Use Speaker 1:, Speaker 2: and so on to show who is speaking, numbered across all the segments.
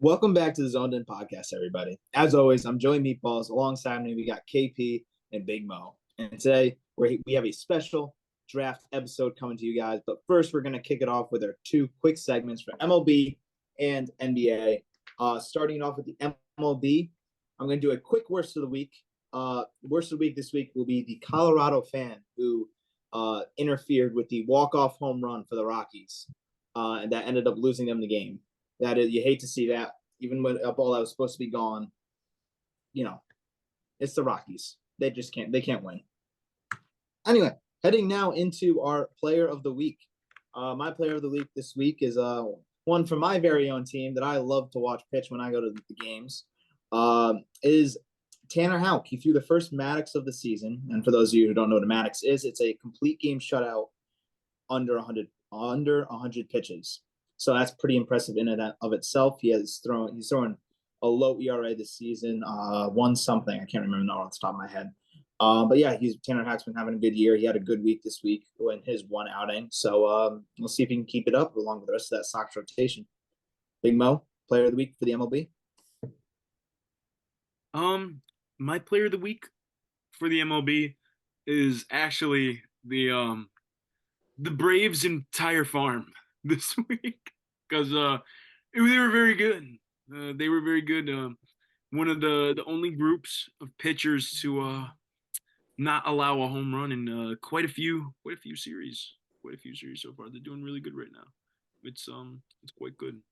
Speaker 1: Welcome back to the Zoned In Podcast, everybody. As always, I'm Joey Meatballs. Alongside me, we got KP and Big Mo. And today we have a special draft episode coming to you guys. But first, we're going to kick it off with our two quick segments for MLB and NBA. Starting off with the MLB, I'm going to do a quick worst of the week. Worst of the week this week will be the Colorado fan who interfered with the walk-off home run for the Rockies, and that ended up losing them the game. That is, you hate to see that. Even when a ball that was supposed to be gone, it's the Rockies. They just can't. They can't win. Anyway, heading now into our player of the week. My player of the week this week is one from my very own team that I love to watch pitch when I go to the games. Is Tanner Houck. He threw the first Maddox of the season, and for those of you who don't know what a Maddox is, it's a complete game shutout under 100 pitches. So that's pretty impressive in and of itself. He's throwing a low ERA this season, one something. I can't remember off the top of my head. But yeah, Tanner Hack's been having a good year. He had a good week this week in his one outing. So we'll see if he can keep it up along with the rest of that Sox rotation. Big Mo, player of the week for the MLB.
Speaker 2: My player of the week for the MLB is actually the Braves' entire farm this week because they were very good. They were very good. One of the only groups of pitchers to not allow a home run in quite a few series. Quite a few series so far. They're doing really good right now. It's quite good.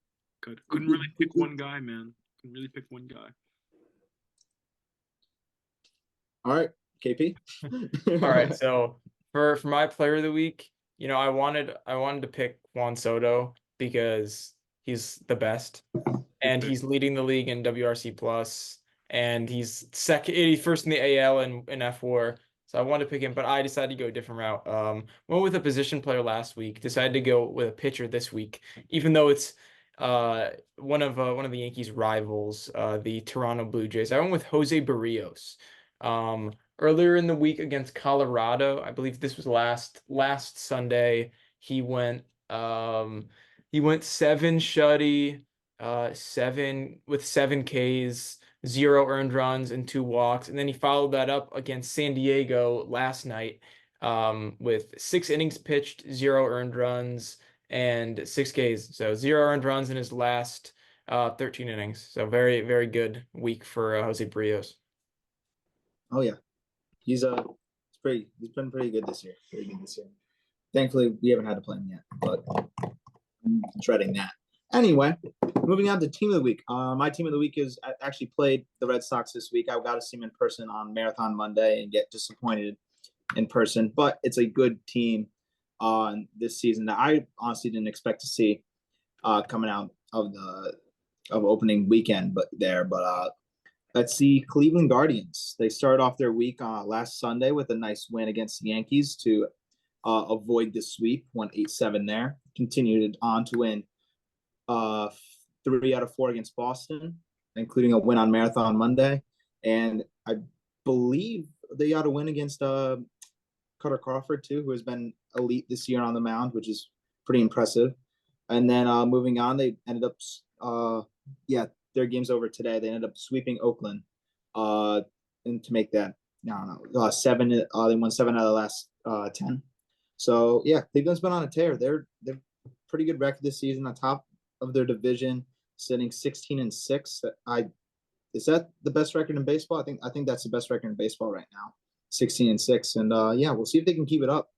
Speaker 2: Couldn't really pick one guy, man. Couldn't really pick one guy.
Speaker 1: All right, KP.
Speaker 3: All right, so for my player of the week, I wanted to pick Juan Soto because he's the best, and he's leading the league in WRC plus, and he's first in the AL and in F4. So I wanted to pick him, but I decided to go a different route. Went with a position player last week. Decided to go with a pitcher this week, even though it's one of the Yankees' rivals, the Toronto Blue Jays. I went with Jose Barrios. Earlier in the week against Colorado, I believe this was last Sunday, he went 7 shutty, 7 Ks, 0 earned runs and 2 walks, and then he followed that up against San Diego last night, with 6 innings pitched, 0 earned runs and 6 Ks. So 0 earned runs in his last 13 innings. So very, very good week for Jose Barrios.
Speaker 1: Oh yeah, he's been pretty good this year. Thankfully, we haven't had to play him yet, but I'm dreading that. Anyway, moving on to team of the week. My team of the week is I actually played the Red Sox this week. I got to see them in person on Marathon Monday and get disappointed in person, but it's a good team on this season that I honestly didn't expect to see coming out of opening weekend. But let's see, Cleveland Guardians. They started off their week last Sunday with a nice win against the Yankees to avoid the sweep, won 8-7 there. Continued on to win 3 out of 4 against Boston, including a win on Marathon Monday. And I believe they got a win against Cutter Crawford, too, who has been elite this year on the mound, which is pretty impressive. And then moving on, they ended up, their game's over today. They ended up sweeping Oakland, and to make that, I don't know, 7. They won 7 out of the last 10. So yeah, Cleveland's been on a tear. They're pretty good record this season, on top of their division, sitting 16-6. Is that the best record in baseball? I think that's the best record in baseball right now, 16-6. And we'll see if they can keep it up,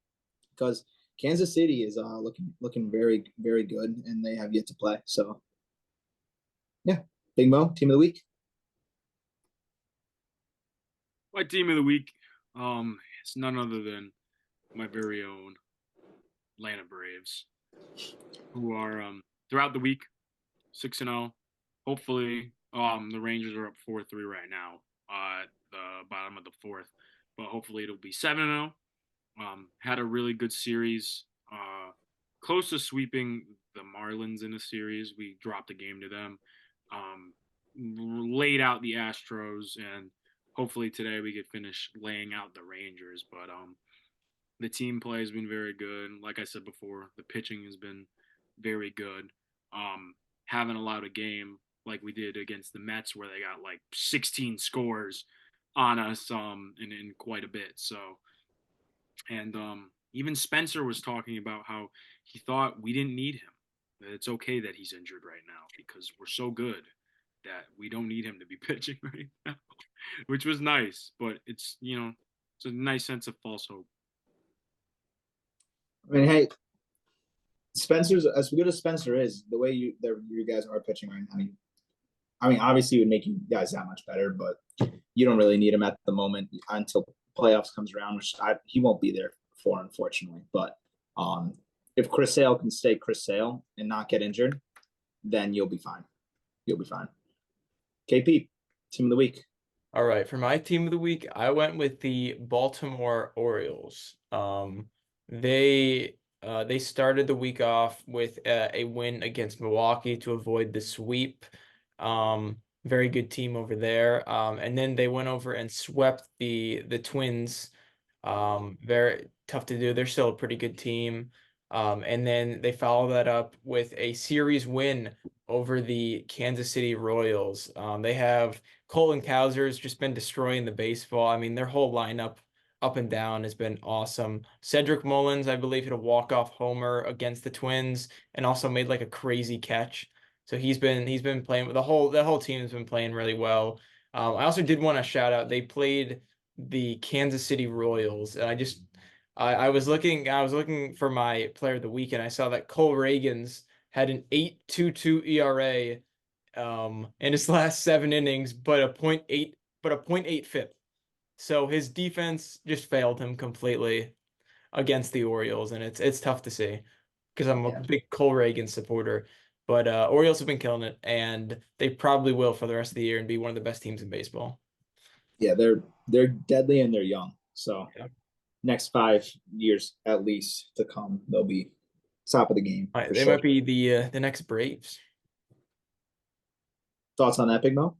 Speaker 1: because Kansas City is looking very, very good, and they have yet to play. So yeah. Big Mo, team of the week.
Speaker 2: My team of the week, it's none other than my very own Atlanta Braves, who are throughout the week 6-0. Hopefully, the Rangers are up 4-3 right now at the bottom of the 4th, but hopefully it'll be 7-0. Had a really good series, close to sweeping the Marlins in a series. We dropped a game to them. Laid out the Astros, and hopefully today we could finish laying out the Rangers. But the team play has been very good. Like I said before, the pitching has been very good. Haven't allowed a game like we did against the Mets, where they got like 16 scores on us in quite a bit. So, and even Spencer was talking about how he thought we didn't need him. That it's okay that he's injured right now because we're so good that we don't need him to be pitching right now, which was nice. But it's it's a nice sense of false hope.
Speaker 1: I mean, hey, Spencer's as good as Spencer is. The way you guys are pitching right now, I mean, obviously, it would make you guys that much better, but you don't really need him at the moment until playoffs comes around, which he won't be there for, unfortunately. But if Chris Sale can stay Chris Sale and not get injured, then you'll be fine. You'll be fine. KP, team of the week.
Speaker 3: All right, for my team of the week, I went with the Baltimore Orioles. They started the week off with a win against Milwaukee to avoid the sweep. Very good team over there. And then they went over and swept the Twins. Very tough to do. They're still a pretty good team. And then they followed that up with a series win over the Kansas City Royals. They have Colton Cowser's just been destroying the baseball. I mean, their whole lineup up and down has been awesome. Cedric Mullins, I believe, hit a walk-off homer against the Twins and also made like a crazy catch. So he's been playing with the whole team has been playing really well. I also did want to shout out they played the Kansas City Royals, and I was looking for my player of the week, and I saw that Cole Reagans had an 8.22 ERA in his last 7 innings, but a .8 FIP. So his defense just failed him completely against the Orioles, and it's tough to see because I'm a big Cole Reagan supporter. But Orioles have been killing it, and they probably will for the rest of the year and be one of the best teams in baseball.
Speaker 1: Yeah, they're deadly and they're young. So next 5 years at least to come, they'll be top of the game.
Speaker 3: They might be the next Braves.
Speaker 1: Thoughts on that, Big Mo?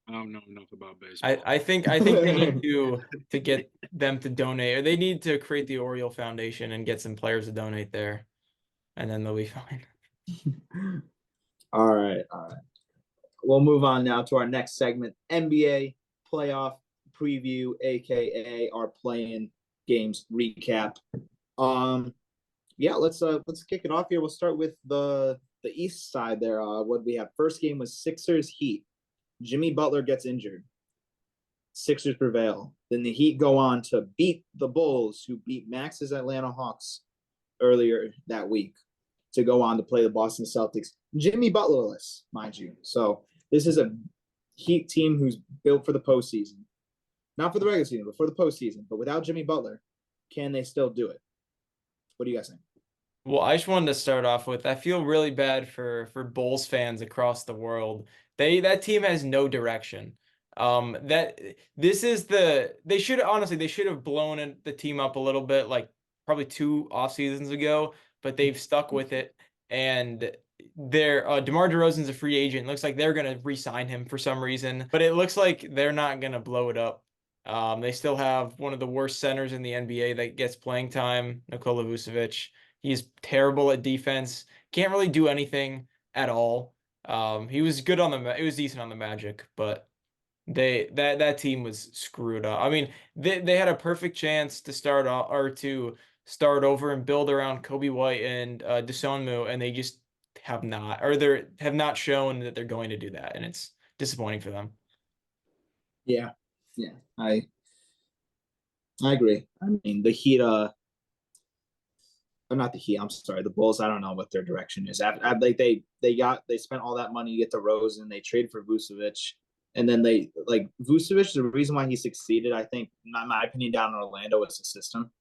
Speaker 2: I don't know enough about baseball.
Speaker 3: I think they need to get them to donate, or they need to create the Oriole Foundation and get some players to donate there, and then they'll be fine.
Speaker 1: All right. We'll move on now to our next segment, NBA playoff preview, aka our playing games recap. Let's kick it off here. We'll start with the East side there. What we have? First game was Sixers Heat. Jimmy Butler gets injured. Sixers prevail. Then the Heat go on to beat the Bulls, who beat Max's Atlanta Hawks earlier that week, to go on to play the Boston Celtics. Jimmy Butlerless, mind you. So this is a Heat team who's built for the postseason. Not for the regular season, but for the postseason. But without Jimmy Butler, can they still do it? What do you guys think?
Speaker 3: Well, I just wanted to start off with I feel really bad for Bulls fans across the world. That team has no direction. They should have blown the team up a little bit, like probably 2 off seasons ago, but they've stuck with it. And DeMar DeRozan's a free agent. Looks like they're gonna re-sign him for some reason, but it looks like they're not gonna blow it up. They still have one of the worst centers in the NBA that gets playing time, Nikola Vucevic. He's terrible at defense. Can't really do anything at all. He was good it was decent on the Magic, but that team was screwed up. I mean, they had a perfect chance to start over and build around Kobe White and Dosunmu, and they just have not shown that they're going to do that, and it's disappointing for them.
Speaker 1: Yeah, I agree. I mean, the Heat, not the Heat. I'm sorry, the Bulls. I don't know what their direction is. Like they spent all that money to get DeRozan. They traded for Vucevic, and then Vucevic. The reason why he succeeded, I think, in my opinion, down in Orlando, was the system.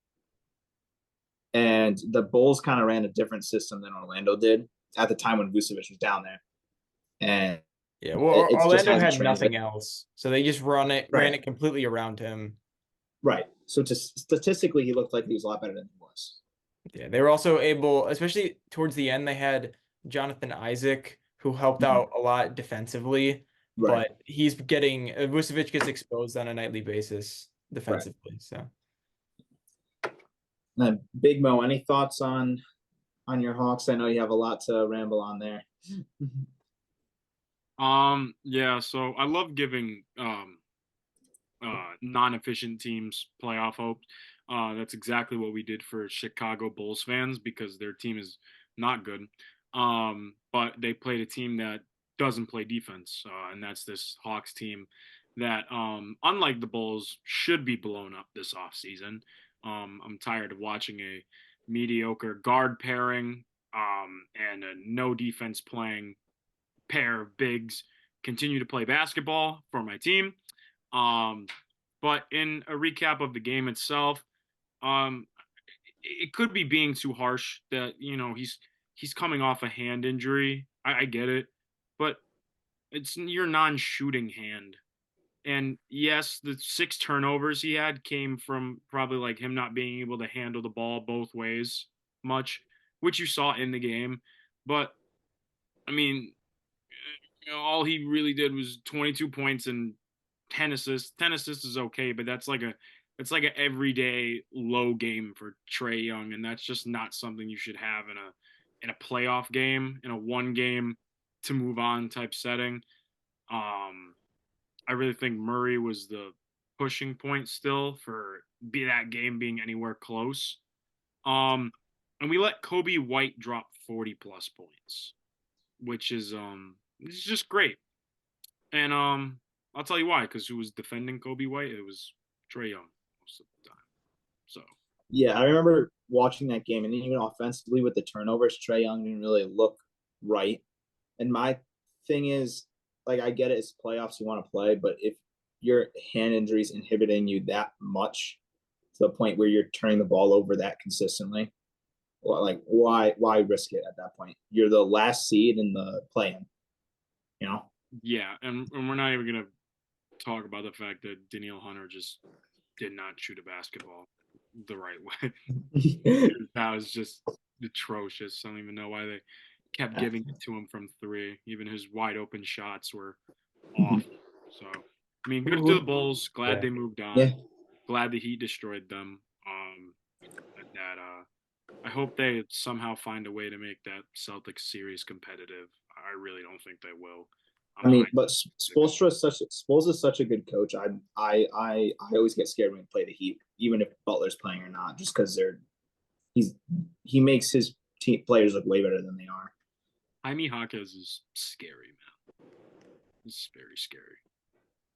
Speaker 1: And the Bulls kind of ran a different system than Orlando did at the time when Vucevic was down there. And
Speaker 3: yeah, well, Orlando had nothing
Speaker 1: else,
Speaker 3: so they just ran it completely around him.
Speaker 1: Right. So statistically, he looked like he was a lot better than he was.
Speaker 3: Yeah, they were also able, especially towards the end, they had Jonathan Isaac, who helped out a lot defensively.
Speaker 1: Right.
Speaker 3: But Vucevic gets exposed on a nightly basis defensively. Right. So,
Speaker 1: Big Mo, any thoughts on your Hawks? I know you have a lot to ramble on there.
Speaker 2: Yeah, so I love giving non-efficient teams playoff hope. That's exactly what we did for Chicago Bulls fans because their team is not good. But they played a team that doesn't play defense, and that's this Hawks team that, unlike the Bulls, should be blown up this offseason. I'm tired of watching a mediocre guard pairing and a no defense playing pair of bigs continue to play basketball for my team. Um, but in a recap of the game itself, um, it could be being too harsh that he's coming off a hand injury. I get it, but it's your non-shooting hand. And yes, the 6 turnovers he had came from probably like him not being able to handle the ball both ways much, which you saw in the game. But I mean, all he really did was 22 points and 10 assists. 10 assists is okay, but that's like an everyday low game for Trae Young, and that's just not something you should have in a playoff game, in a one game to move on type setting. I really think Murray was the pushing point still for be that game being anywhere close. And we let Kobe White drop 40 plus points, which is it's just great. And I'll tell you why, because who was defending Kobe White? It was Trae Young most of the time. So
Speaker 1: Yeah, I remember watching that game, and even offensively with the turnovers, Trae Young didn't really look right. And my thing is, like, I get it, it's playoffs, you want to play, but if your hand injuries inhibiting you that much to the point where you're turning the ball over that consistently, well, like, why risk it at that point? You're the last seed in the play-in, you know?
Speaker 2: yeah, and we're not even gonna talk about the fact that Danielle Hunter just did not shoot a basketball the right way. That was just atrocious. I don't even know why they kept giving it to him from 3. Even his wide open shots were awful. So, I mean, good to the Bulls. Glad they moved on.
Speaker 1: Yeah.
Speaker 2: Glad the Heat destroyed them. I hope they somehow find a way to make that Celtics series competitive. I really don't think they will.
Speaker 1: I mean, but Spoelstra is such a good coach. I always get scared when we play the Heat, even if Butler's playing or not, just because he makes his team players look way better than they are.
Speaker 2: Jaime Jaquez is scary, man. It's very scary.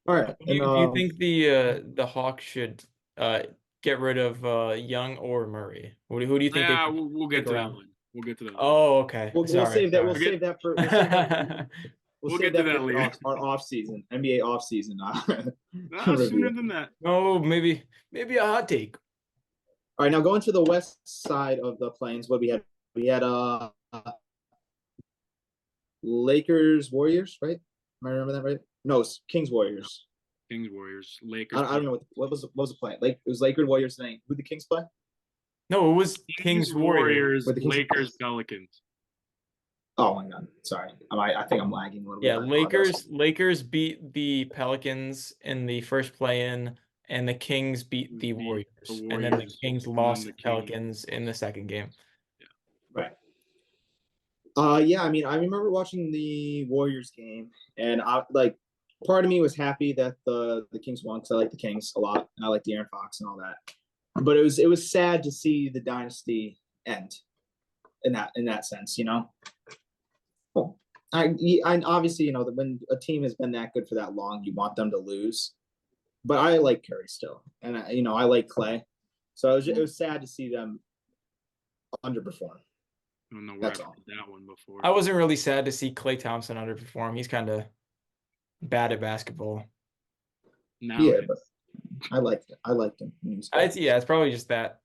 Speaker 1: All right.
Speaker 3: Do you think the Hawks should get rid of Young or Murray? Who do you think
Speaker 2: Yeah,
Speaker 3: they
Speaker 2: we'll get to that
Speaker 3: around?
Speaker 2: one. We'll get to that.
Speaker 3: Oh, okay.
Speaker 1: We'll save that. We'll save that for.
Speaker 2: We'll get to that later.
Speaker 1: Our off season, NBA off season.
Speaker 2: Sooner than that.
Speaker 3: Oh, maybe a hot take.
Speaker 1: All right, now going to the west side of the plains, what we had Lakers Warriors, right? Am I remember that right? No, it's Kings Warriors.
Speaker 2: Kings Warriors Lakers.
Speaker 1: I don't know what was the play. Like it was Lakers Warriors tonight. Who did the Kings play?
Speaker 3: No, it was Kings Warriors.
Speaker 2: Lakers Pelicans.
Speaker 1: Oh my God! Sorry, I think I'm lagging a little bit.
Speaker 3: Yeah, Lakers beat the Pelicans in the first play-in, and the Kings beat the Warriors, and then the Kings lost the Pelicans in the second game.
Speaker 1: Yeah. Right. Yeah, I mean, I remember watching the Warriors game, and part of me was happy that the Kings won because I like the Kings a lot, and I like De'Aaron Fox and all that. But it was sad to see the dynasty end in that sense, you know. I obviously, you know, that when a team has been that good for that long, you want them to lose. But I like Curry still, and I like Clay, so it was sad to see them underperform.
Speaker 2: I don't know where I've heard that one before.
Speaker 3: I wasn't really sad to see Klay Thompson underperform. He's kind of bad at basketball.
Speaker 1: Yeah, but I liked him.
Speaker 3: It's probably just that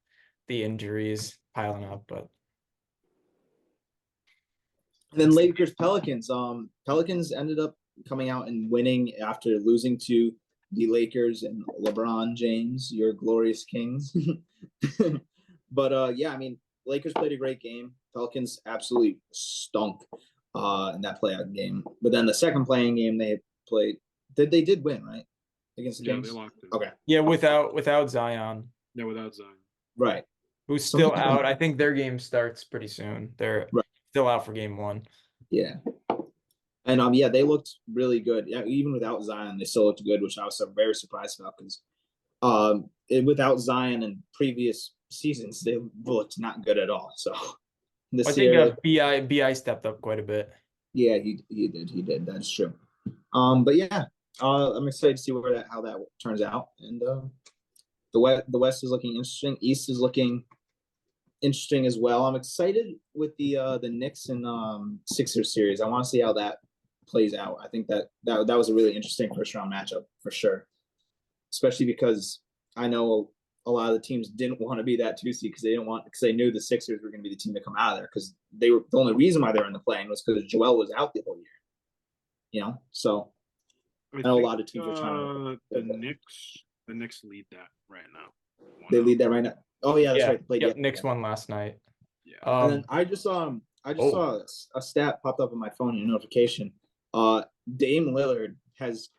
Speaker 3: the injuries piling up, but.
Speaker 1: And then Lakers Pelicans. Pelicans ended up coming out and winning after losing to the Lakers and LeBron James, your glorious Kings. But yeah, I mean, Lakers played a great game. Pelicans absolutely stunk in that playoff game. But then the second playing game they played, they did win, right? Against the Kings.
Speaker 2: They locked it.
Speaker 1: Okay.
Speaker 3: Yeah, without Zion.
Speaker 2: Yeah, without Zion.
Speaker 1: Right.
Speaker 3: Who's still out. I think their game starts pretty soon. They're still out for game 1.
Speaker 1: Yeah. And yeah, they looked really good. Yeah, even without Zion, they still looked good, which I was very surprised about because without Zion in previous seasons, they looked not good at all. So
Speaker 3: I
Speaker 1: this
Speaker 3: think
Speaker 1: year,
Speaker 3: Bi stepped up quite a bit.
Speaker 1: yeah, he did. That's true. But yeah, I'm excited to see how that turns out. And the West is looking interesting. East is looking interesting as well. I'm excited with the Knicks and Sixers series. I want to see how that plays out. I think that was a really interesting first round matchup for sure, especially because I know a lot of the teams didn't want to be that 2 seed because they knew the Sixers were going to be the team to come out of there because they were the only reason why they were in the play-in was because Joel was out the whole year. So
Speaker 2: I
Speaker 1: know a
Speaker 2: think
Speaker 1: lot of teams are trying to
Speaker 2: the Knicks lead that right now.
Speaker 1: they lead that right now. Oh yeah, that's right. They played
Speaker 3: Yep,
Speaker 1: yesterday.
Speaker 3: Knicks won last night.
Speaker 2: Yeah.
Speaker 1: And then I just saw a stat popped up on my phone in a notification. Dame Lillard has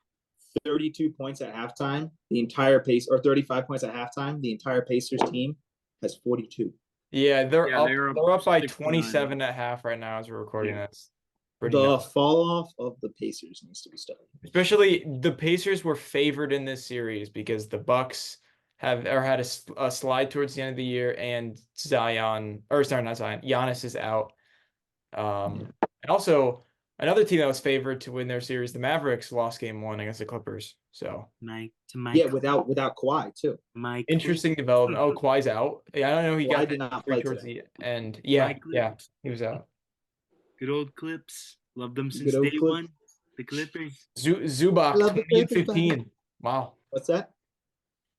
Speaker 1: 32 points at halftime. The entire pace or 35 points at halftime. The entire Pacers team has 42.
Speaker 3: Yeah, they're up.
Speaker 2: they're
Speaker 3: They're up by
Speaker 2: 69.
Speaker 3: 27 at half right now as we're recording this. Pretty
Speaker 1: The
Speaker 3: nuts.
Speaker 1: fall off of the Pacers needs to be studied.
Speaker 3: Especially the Pacers were favored in this series because the Bucks had a slide towards the end of the year, and not Zion, Giannis is out. And also another team that was favored to win their series, the Mavericks, lost game 1 against the Clippers. So
Speaker 1: Yeah, without Kawhi too.
Speaker 3: interesting development. Oh, Kawhi's out. Yeah, I don't know. He got
Speaker 1: did not
Speaker 3: injured
Speaker 1: play
Speaker 3: towards
Speaker 1: today.
Speaker 3: the end. Yeah, he was out.
Speaker 2: Good old Clips. Love them since
Speaker 1: Good old
Speaker 2: day
Speaker 1: Clips.
Speaker 2: one. The Clippers.
Speaker 3: Zubac,
Speaker 1: Love the Clippers,
Speaker 3: 15. Wow.
Speaker 1: What's that?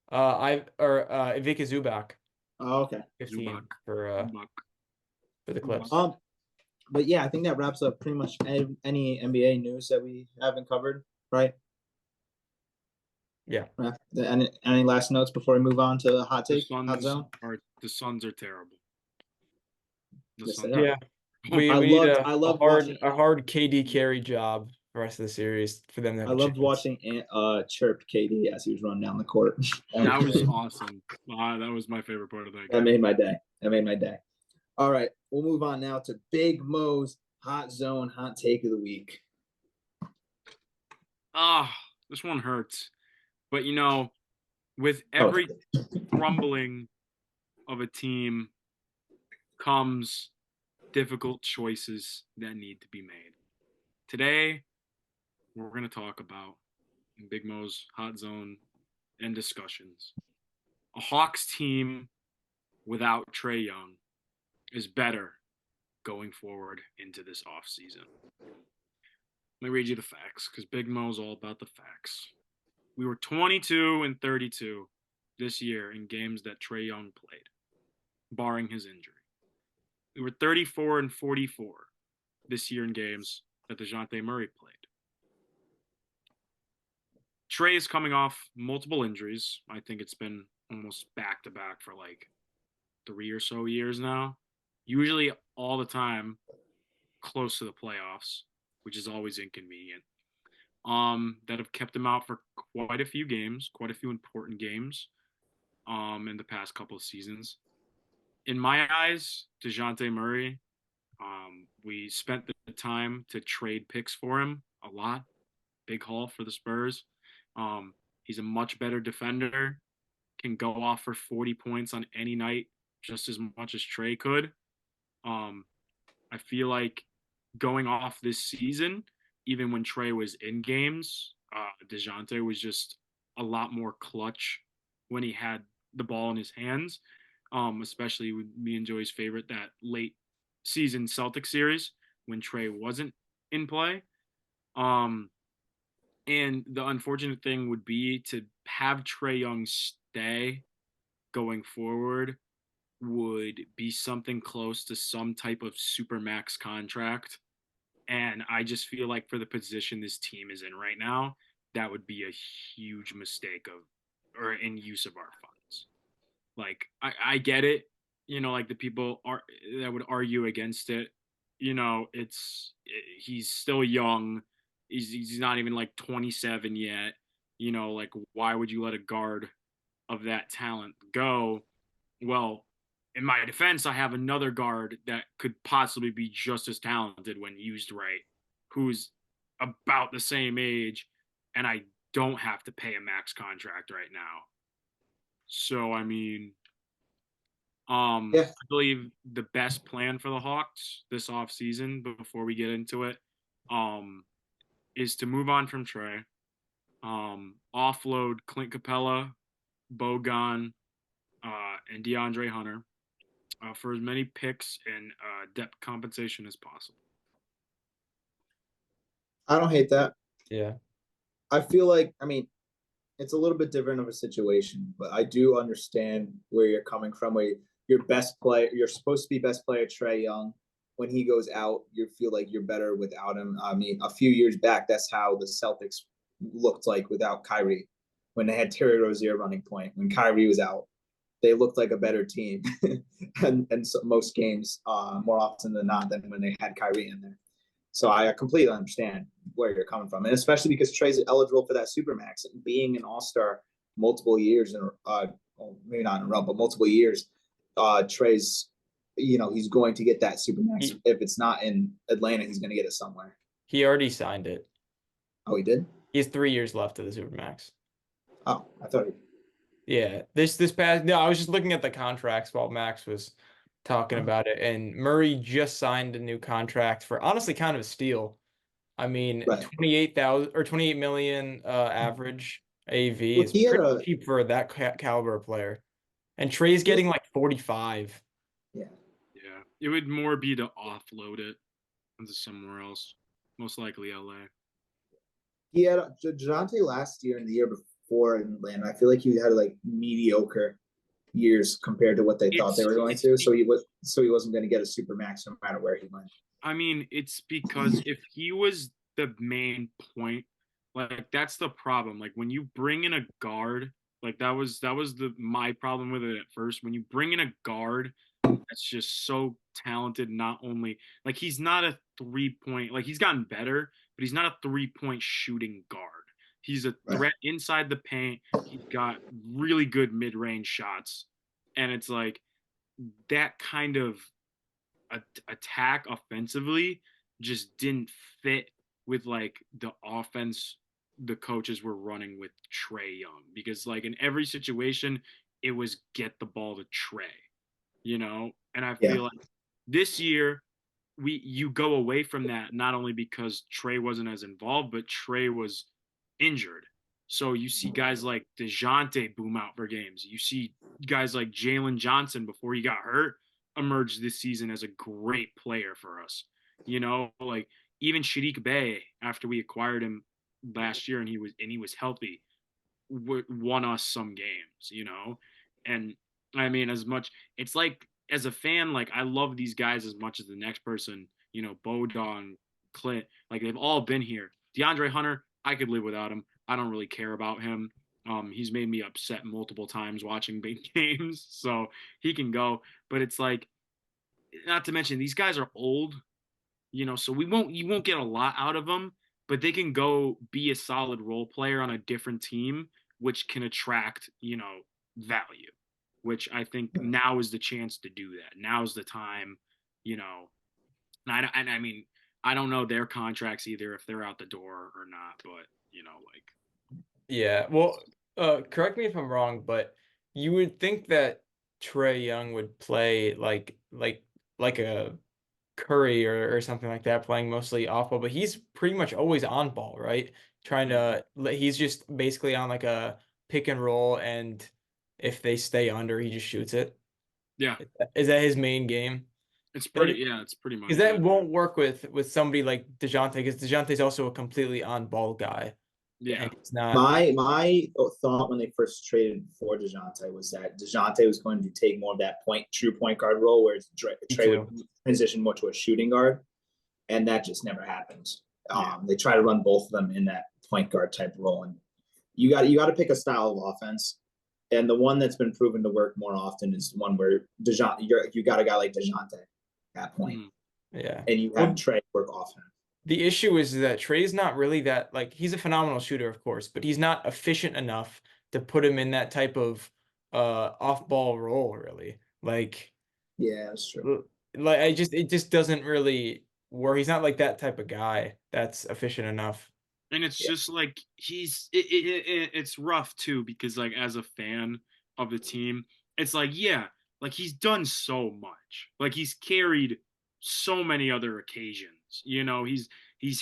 Speaker 3: Ivica Zubac,
Speaker 1: Oh, okay.
Speaker 3: 15
Speaker 2: Zubac.
Speaker 3: for the Clips.
Speaker 1: But yeah, I think that wraps up pretty much any NBA news that we haven't covered, right?
Speaker 3: Yeah.
Speaker 1: Any last notes before we move on to hot take, hot zone?
Speaker 2: The Suns are terrible.
Speaker 1: Yes, they are.
Speaker 3: Yeah. We
Speaker 1: I
Speaker 3: need
Speaker 1: loved watching
Speaker 3: a hard KD carry job the rest of the series for them to have
Speaker 1: I
Speaker 3: a
Speaker 1: loved
Speaker 3: chance.
Speaker 1: watching chirp KD as he was running down the court.
Speaker 2: That was awesome. That was my favorite part of that game.
Speaker 1: That made my day. All right, we'll move on now to Big Mo's hot zone hot take of the week.
Speaker 2: This one hurts. But with every crumbling of a team comes difficult choices that need to be made. Today, we're going to talk about in Big Mo's hot zone and discussions. A Hawks team without Trae Young is better going forward into this offseason. Let me read you the facts because Big Mo's all about the facts. We were 22-32 this year in games that Trae Young played, barring his injury. We were 34-44 this year in games that DeJounte Murray played. Trae is coming off multiple injuries. I think it's been almost back-to-back for like 3 or so years now. Usually all the time close to the playoffs, which is always inconvenient. That have kept him out for quite a few games, quite a few important games in the past couple of seasons. In my eyes, DeJounte Murray, we spent the time to trade picks for him a lot. Big haul for the Spurs. He's a much better defender, can go off for 40 points on any night just as much as Trae could. I feel like going off this season, even when Trae was in games, DeJounte was just a lot more clutch when he had the ball in his hands, especially with me and Joey's favorite, that late season Celtics series when Trae wasn't in play. And the unfortunate thing would be to have Trae Young stay going forward would be something close to some type of supermax contract. And I just feel like for the position this team is in right now, that would be a huge mistake in use of our funds. Like, I get it, like the people that would argue against it, he's still young. He's not even like 27 yet. Like, why would you let a guard of that talent go? Well, in my defense, I have another guard that could possibly be just as talented when used right, who's about the same age, and I don't have to pay a max contract right now. So I mean,
Speaker 1: Yeah,
Speaker 2: I believe the best plan for the Hawks this offseason, before we get into it, um, is to move on from Trey, offload Clint Capella, Bogan, and DeAndre Hunter for as many picks and depth compensation as possible.
Speaker 1: I don't hate that.
Speaker 3: Yeah.
Speaker 1: I feel like, I mean, it's a little bit different of a situation, but I do understand where you're coming from. Where your best player, you're supposed to be best player, Trey Young. When he goes out, you feel like you're better without him. I mean, a few years back, that's how the Celtics looked like without Kyrie. When they had Terry Rozier running point, when Kyrie was out, they looked like a better team, and so most games, more often than not, than when they had Kyrie in there. So I completely understand where you're coming from, and especially because Trey's eligible for that supermax, and being an All-Star multiple years, and well, maybe not in a row, but multiple years. Trey's, he's going to get that supermax. If it's not in Atlanta, he's going to get it somewhere.
Speaker 3: He already signed it.
Speaker 1: Oh, he did?
Speaker 3: He has 3 years left of the supermax.
Speaker 1: Oh, I thought he.
Speaker 3: Yeah, this past no, I was just looking at the contracts while Max was talking about it, and Murray just signed a new contract for honestly kind of a steal. I mean,
Speaker 1: Right.
Speaker 3: 28,000 or 28 million average AV
Speaker 1: Well,
Speaker 3: is
Speaker 1: he had
Speaker 3: pretty
Speaker 1: a
Speaker 3: cheap for that caliber player. And Trey's getting like 45.
Speaker 1: yeah.
Speaker 2: Yeah, it would more be to offload it into somewhere else, most likely LA.
Speaker 1: He had DeJounte last year and the year before in Atlanta. I feel like he had like mediocre years compared to what they thought they were going to. So he wasn't going to get a super max no matter where he went.
Speaker 2: I mean, it's because if he was the main point, like that's the problem. Like when you bring in a guard, like that was my problem with it at first. When you bring in a guard that's just so talented, not only like he's not a 3-point, like he's gotten better, but he's not a 3-point shooting guard. He's a threat inside the paint. He's got really good mid-range shots. And it's like that kind of attack offensively just didn't fit with like the offense the coaches were running with Trey Young, because like in every situation it was get the ball to Trey. And I feel like this year you go away from that, not only because Trey wasn't as involved, but Trey was injured. So you see guys like DeJounte boom out for games. You see guys like Jalen Johnson, before he got hurt, emerged this season as a great player for us. Like even Shadiq Bey, after we acquired him last year and he was healthy, won us some games. And I mean, as much, it's like as a fan, like I love these guys as much as the next person. Bodon, Clint, like they've all been here. DeAndre Hunter, I could live without him. I don't really care about him. He's made me upset multiple times watching big games, so he can go. But it's like, not to mention these guys are old, so you won't get a lot out of them, but they can go be a solid role player on a different team, which can attract, value, which I think now is the chance to do that. Now is the time, and I mean, I don't know their contracts either, if they're out the door or not, but like.
Speaker 3: Yeah, well, correct me if I'm wrong, but you would think that Trey Young would play like a Curry or something like that, playing mostly off ball, but he's pretty much always on ball, right? He's just basically on like a pick and roll, and if they stay under, he just shoots it.
Speaker 2: Yeah,
Speaker 3: Is that his main game?
Speaker 2: it's pretty much
Speaker 3: Because that
Speaker 2: it.
Speaker 3: won't work with somebody like DeJounte, because DeJounte's also a completely on ball guy.
Speaker 2: Yeah.
Speaker 3: And it's not.
Speaker 1: My thought when they first traded for DeJounte was that DeJounte was going to take more of that true point guard role, where Trey would transition more to a shooting guard, and that just never happens. They try to run both of them in that point guard type role, and you got to pick a style of offense. And the one that's been proven to work more often is the one where you got a guy like DeJounte at that point,
Speaker 3: yeah,
Speaker 1: and you have Trey work off him.
Speaker 3: The issue is that Trey's not really that, like, he's a phenomenal shooter, of course, but he's not efficient enough to put him in that type of off-ball role, really. Like,
Speaker 1: yeah, that's true.
Speaker 3: Like it just doesn't really where he's not like that type of guy that's efficient enough.
Speaker 2: And it's
Speaker 1: Yeah.
Speaker 2: just like it's rough too because like as a fan of the team, it's like yeah, like he's done so much. Like he's carried so many other occasions. You know, he's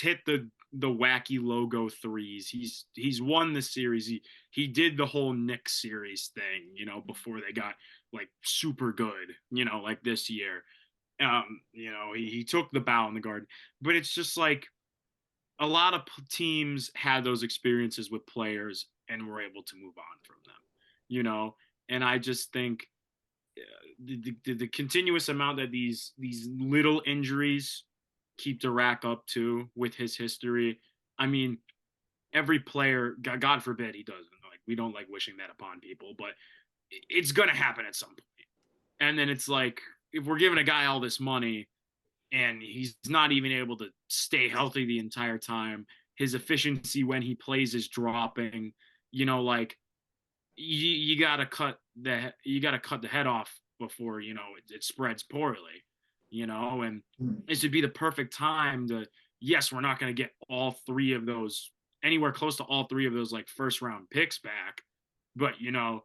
Speaker 2: hit the wacky logo threes. He's won the series. He did the whole Knicks series thing, you know, before they got like super good, you know, like this year. You know, he took the bow in the garden. But it's just like a lot of teams had those experiences with players and were able to move on from them, you know. And I just think the continuous amount that these little injuries keep to rack up to with his history. I mean, every player, God forbid he doesn't. Like we don't like wishing that upon people, but it's gonna happen at some point. And then it's like if we're giving a guy all this money and he's not even able to stay healthy the entire time. His efficiency when he plays is dropping. You know, like you gotta cut the head off before you know it spreads poorly. You know, and this would be the perfect time to. Yes, we're not going to get all three of those anywhere close to all three of those like first round picks back, but you know,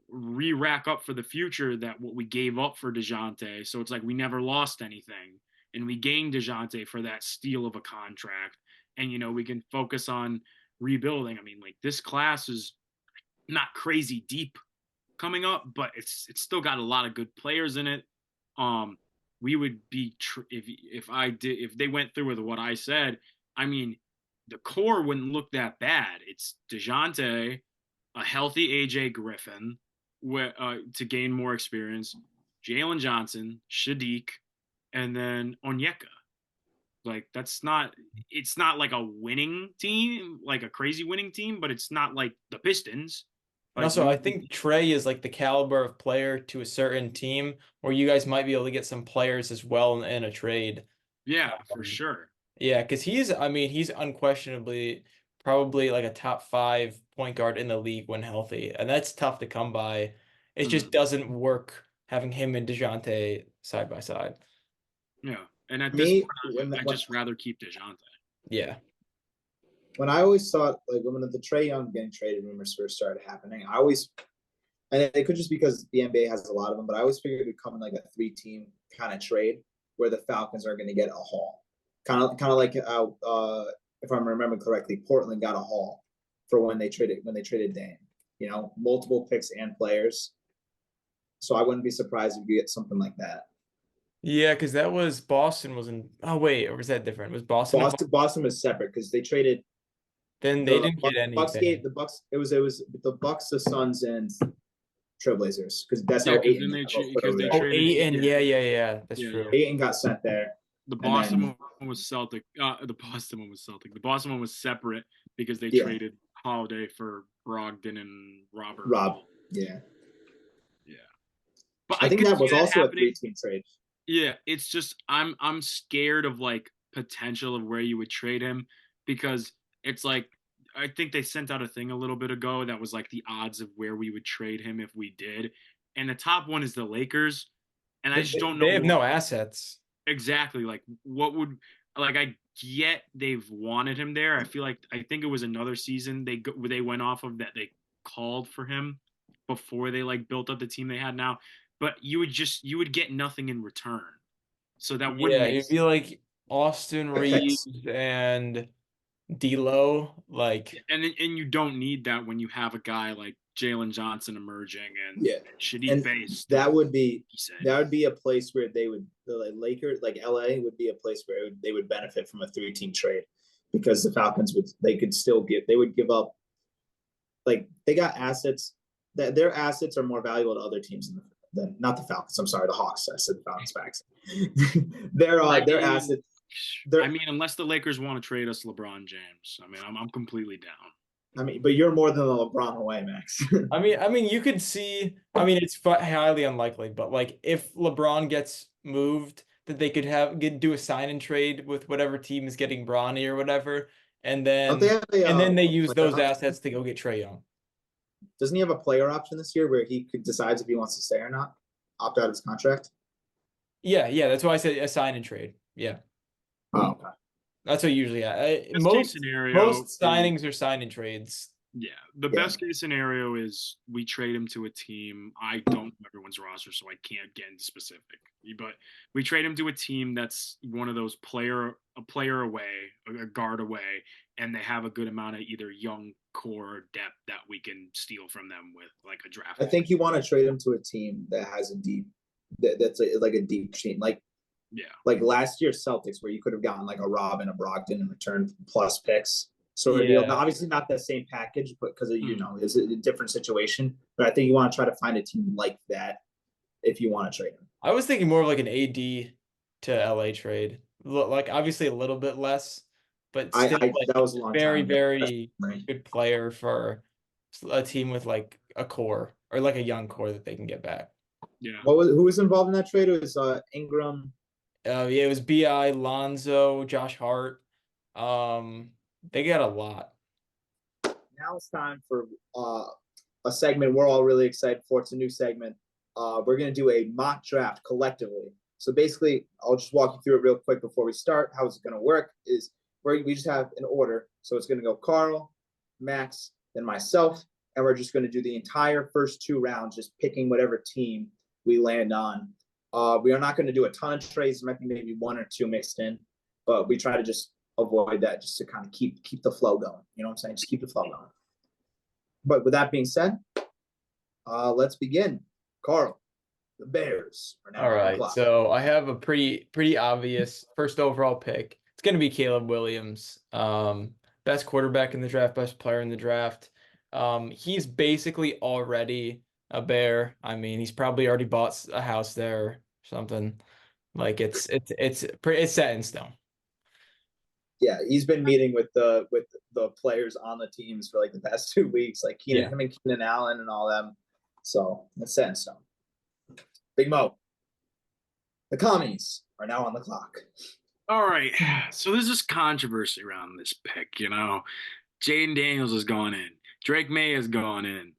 Speaker 2: re-rack up for the future that what we gave up for DeJounte. So it's like we never lost anything. And we gained DeJounte for that steal of a contract. And, you know, we can focus on rebuilding. I mean, like this class is not crazy deep coming up, but it's still got a lot of good players in it. We would be if they went through with what I said. I mean, the core wouldn't look that bad. It's DeJounte, a healthy AJ Griffin, to gain more experience, Jalen Johnson, Shadik, and then Onyeka. Like it's not like a winning team, like a crazy winning team, but it's not like the Pistons.
Speaker 3: And
Speaker 2: Like
Speaker 3: also, I think Trey is like the caliber of player to a certain team where you guys might be able to get some players as well in a trade.
Speaker 2: yeah, for
Speaker 3: Um,
Speaker 2: sure.
Speaker 3: Yeah, because I mean, he's unquestionably probably like a top 5 point guard in the league when healthy, and that's tough to come by. It just
Speaker 2: Mhm.
Speaker 3: doesn't work having him and DeJounte side by side.
Speaker 2: Yeah, and at this
Speaker 1: Me,
Speaker 2: point, I just rather keep DeJounte.
Speaker 3: Yeah.
Speaker 1: when I always thought, like when the Trae Young getting traded rumors first started happening, I always, and it could just because the NBA has a lot of them, but I always figured it'd come in like a 3-team kind of trade where the Falcons are going to get a haul, kind of like how, if I'm remembering correctly, Portland got a haul for when they traded Dame. You know, multiple picks and players. So I wouldn't be surprised if you get something like that.
Speaker 3: Yeah, because that was Boston was in. Oh wait, or was that different? Was Boston involved?
Speaker 1: Boston was separate because they traded
Speaker 3: Then they
Speaker 1: the
Speaker 3: didn't get
Speaker 1: Bucks gave
Speaker 3: anything.
Speaker 1: the Bucks. It was the Bucks, the Suns, and Trailblazers because that's
Speaker 2: Yeah,
Speaker 1: how
Speaker 2: because then
Speaker 1: Aiton
Speaker 2: they
Speaker 1: got put
Speaker 2: because
Speaker 1: over
Speaker 2: they
Speaker 1: there.
Speaker 3: Oh,
Speaker 2: traded.
Speaker 3: Aiton.
Speaker 2: Yeah,
Speaker 3: Yeah. That's
Speaker 2: yeah, yeah.
Speaker 3: true.
Speaker 1: Aiton got sent there,
Speaker 2: The
Speaker 1: and
Speaker 2: Boston
Speaker 1: then
Speaker 2: one was Celtic. The Boston one was Celtic. The Boston one was separate because they
Speaker 1: yeah,
Speaker 2: traded Holiday for Brogdon and Robert.
Speaker 1: Rob. Yeah,
Speaker 2: Yeah, but
Speaker 1: I
Speaker 2: I
Speaker 1: think
Speaker 2: could
Speaker 1: that
Speaker 2: see
Speaker 1: was
Speaker 2: that
Speaker 1: also a
Speaker 2: happening.
Speaker 1: 3-team trade.
Speaker 2: Yeah, it's just I'm scared of like potential of where you would trade him because it's like I think they sent out a thing a little bit ago that was like the odds of where we would trade him if we did. And the top one is the Lakers. And I
Speaker 3: They,
Speaker 2: just don't know
Speaker 3: they have
Speaker 2: what
Speaker 3: no assets.
Speaker 2: exactly like what would like I get they've wanted him there. I think it was another season they went off of that they called for him before they like built up the team they had now. But you would get nothing in return. So that wouldn't
Speaker 3: Yeah,
Speaker 2: make
Speaker 3: it'd
Speaker 2: sense.
Speaker 3: be like Austin
Speaker 1: The picks.
Speaker 3: Reeves and D'Lo. Like,
Speaker 2: And you don't need that when you have a guy like Jalen Johnson emerging and
Speaker 1: Yeah,
Speaker 2: Shadik
Speaker 1: and
Speaker 2: Bey is
Speaker 1: that
Speaker 2: still
Speaker 1: would be
Speaker 2: decent.
Speaker 1: that would be a place where they would the Lakers, like LA, would be a place where they would benefit from a 3-team trade because the Falcons would give up, like they got assets that their assets are more valuable to other teams than not the Falcons. I'm sorry, the Hawks. I said the Falcons back. Their assets.
Speaker 2: I mean, unless the Lakers want to trade us LeBron James, I mean, I'm completely down.
Speaker 1: I mean, but you're more than a LeBron away, Max.
Speaker 3: I mean, you could see. I mean, it's highly unlikely, but like if LeBron gets moved, that they could do a sign and trade with whatever team is getting Bronny or whatever, and
Speaker 1: Don't they
Speaker 3: then
Speaker 1: have
Speaker 3: they
Speaker 1: a
Speaker 3: use
Speaker 1: player
Speaker 3: those
Speaker 1: option?
Speaker 3: assets to go get Trey Young.
Speaker 1: Doesn't he have a player option this year where he could decides if he wants to stay or not, opt out of his contract?
Speaker 3: Yeah, that's why I said a sign and trade. Yeah.
Speaker 1: Oh, okay.
Speaker 3: That's what usually
Speaker 2: Best case scenario
Speaker 3: most signings are sign and trades.
Speaker 2: Yeah, the best case scenario is we trade him to a team. I don't know everyone's roster, so I can't get into specific. But we trade him to a team that's one of those a player away, a guard away, and they have a good amount of either young core depth that we can steal from them with like a draft.
Speaker 1: I think you want to trade him to a team that has a deep, like a deep team, like last year's Celtics, where you could have gotten like a Robin, a Brogdon in return plus picks. Sort of deal. Now, obviously not the same package, but because it's a different situation. But I think you want to try to find a team like that if you want to trade him.
Speaker 3: I was thinking more of like an AD to LA trade, like obviously a little bit less, but still
Speaker 1: that was a long
Speaker 3: very
Speaker 1: time.
Speaker 3: Very good player for a team with like a core or like a young core that they can get back.
Speaker 2: Yeah.
Speaker 1: Who was involved in that trade? It was Ingram.
Speaker 3: It was BI, Lonzo, Josh Hart. They got a lot.
Speaker 1: Now it's time for a segment we're all really excited for. It's a new segment. We're going to do a mock draft collectively. So basically, I'll just walk you through it real quick before we start. How it's going to work is we just have an order. So it's going to go Carl, Max, then myself, and we're just going to do the entire first 2 rounds, just picking whatever team we land on. We are not going to do a ton of trades. There might be maybe 1 or 2 mixed in, but we try to just avoid that just to kind of keep the flow going. You know what I'm saying? Just keep the flow going. But with that being said, let's begin. Carl, the Bears are now
Speaker 3: all right.
Speaker 1: on the clock.
Speaker 3: So I have a pretty obvious first overall pick. It's going to be Caleb Williams, best quarterback in the draft, best player in the draft. He's basically already a Bear. I mean, he's probably already bought a house there or something. Like it's set in stone.
Speaker 1: Yeah, he's been meeting with the players on the teams for like the past 2 weeks, like him and Keenan Allen and all them. So it's set in stone. Big Mo, the commies are now on the clock.
Speaker 2: All right, so there's this controversy around this pick. Jaden Daniels has gone in, Drake May has gone in,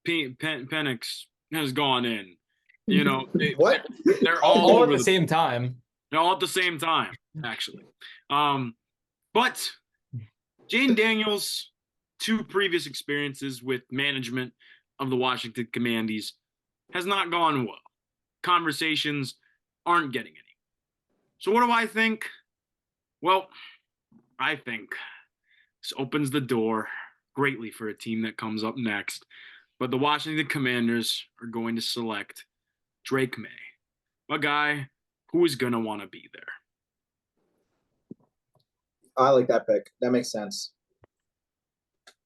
Speaker 2: Penix has gone in.
Speaker 1: What?
Speaker 2: They're
Speaker 3: all at the same time.
Speaker 2: They're all at the same time, actually. But Jaden Daniels, 2 previous experiences with management of the Washington Commanders has not gone well. Conversations aren't getting any. So what do I think? Well, I think this opens the door greatly for a team that comes up next. But the Washington Commanders are going to select Drake May, a guy who is going to want to be there.
Speaker 1: I like that pick. That makes sense.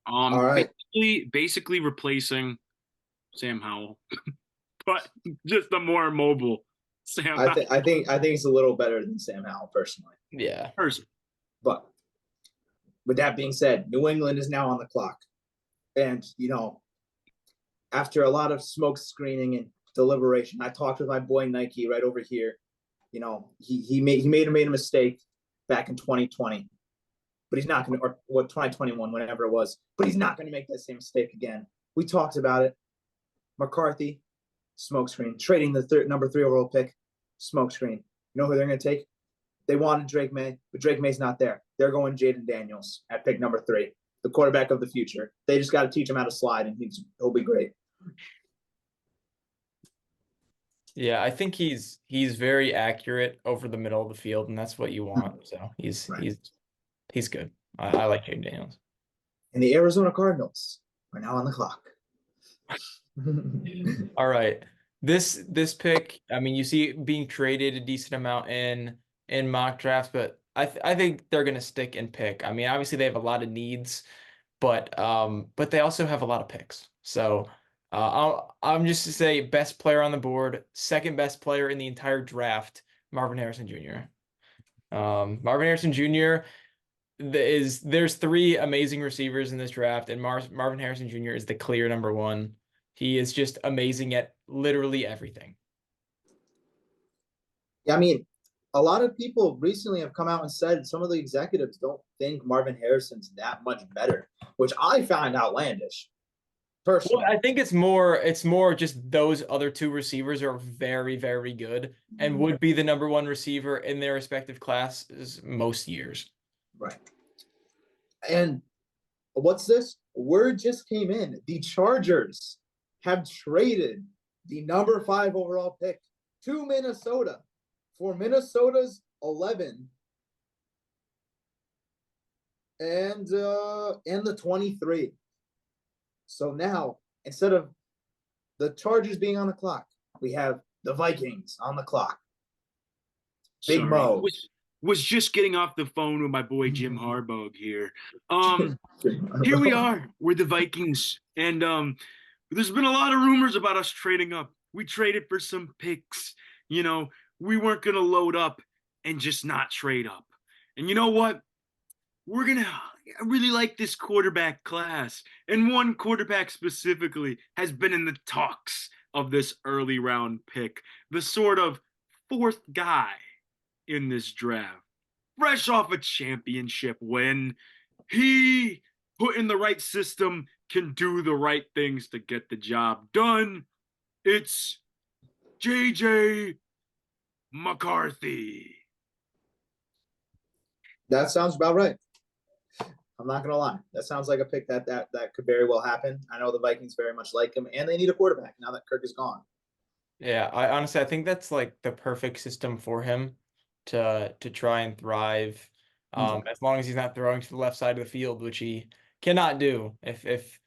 Speaker 1: All right.
Speaker 2: Basically replacing Sam Howell, but just a more mobile Sam Howell.
Speaker 1: I think it's a little better than Sam Howell, personally.
Speaker 3: Yeah.
Speaker 1: But with that being said, New England is now on the clock. And, after a lot of smoke screening and deliberation, I talked with my boy Nike right over here. He made a mistake back in 2020, but he's not going to, or 2021, whenever it was, but he's not going to make that same mistake again. We talked about it. McCarthy, smokescreen. Trading the number 3 overall pick, smokescreen. You know who they're going to take? They wanted Drake May, but Drake May's not there. They're going Jaden Daniels at pick number 3, the quarterback of the future. They just got to teach him how to slide, and he'll be great.
Speaker 3: Yeah, I think he's very accurate over the middle of the field, and that's what you want. So he's good. I like Jaden Daniels.
Speaker 1: And the Arizona Cardinals are now on the clock.
Speaker 3: All right. This pick, I mean, you see it being traded a decent amount in mock drafts, but I think they're gonna stick and pick. I mean, obviously they have a lot of needs, but they also have a lot of picks. So I'm just to say best player on the board, second best player in the entire draft, Marvin Harrison Jr. Marvin Harrison Jr. There's 3 amazing receivers in this draft, and Marvin Harrison Jr. is the clear number 1. He is just amazing at literally everything.
Speaker 1: Yeah, I mean, a lot of people recently have come out and said some of the executives don't think Marvin Harrison's that much better, which I found outlandish. personally.
Speaker 3: I think it's more just those other two receivers are very, very good and would be the number one receiver in their respective classes most years.
Speaker 1: Right. And what's this? Word just came in. The Chargers have traded the number 5 overall pick to Minnesota for Minnesota's 11 and the 23. So now, instead of the Chargers being on the clock, we have the Vikings on the clock. Big
Speaker 2: Sorry.
Speaker 1: Mo.
Speaker 2: Was just getting off the phone with my boy Jim Harbaugh here. Here we are. We're the Vikings, and there's been a lot of rumors about us trading up. We traded for some picks. You know, we weren't gonna load up and just not trade up. And you know what? I really like this quarterback class. And one quarterback specifically has been in the talks of this early round pick, the sort of fourth guy in this draft. Fresh off a championship win, he put in the right system, can do the right things to get the job done. It's JJ McCarthy.
Speaker 1: That sounds about right. I'm not gonna lie. That sounds like a pick that could very well happen. I know the Vikings very much like him, and they need a quarterback now that Kirk is gone.
Speaker 3: Yeah, I think that's like the perfect system for him to try and thrive. As long as he's not throwing to the left side of the field, which he cannot do. If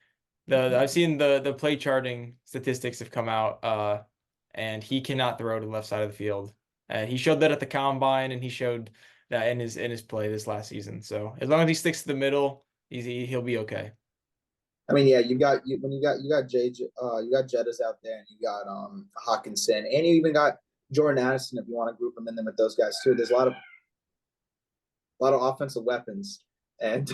Speaker 3: I've seen the play charting statistics have come out, and he cannot throw to the left side of the field. And he showed that at the combine, and he showed that in his play this last season. So as long as he sticks to the middle, he'll be okay.
Speaker 1: I mean, yeah, you got JJ, you got Jettas out there, and you got Hawkinson, and you even got Jordan Addison if you want to group them in them with those guys too. There's a lot of offensive weapons, and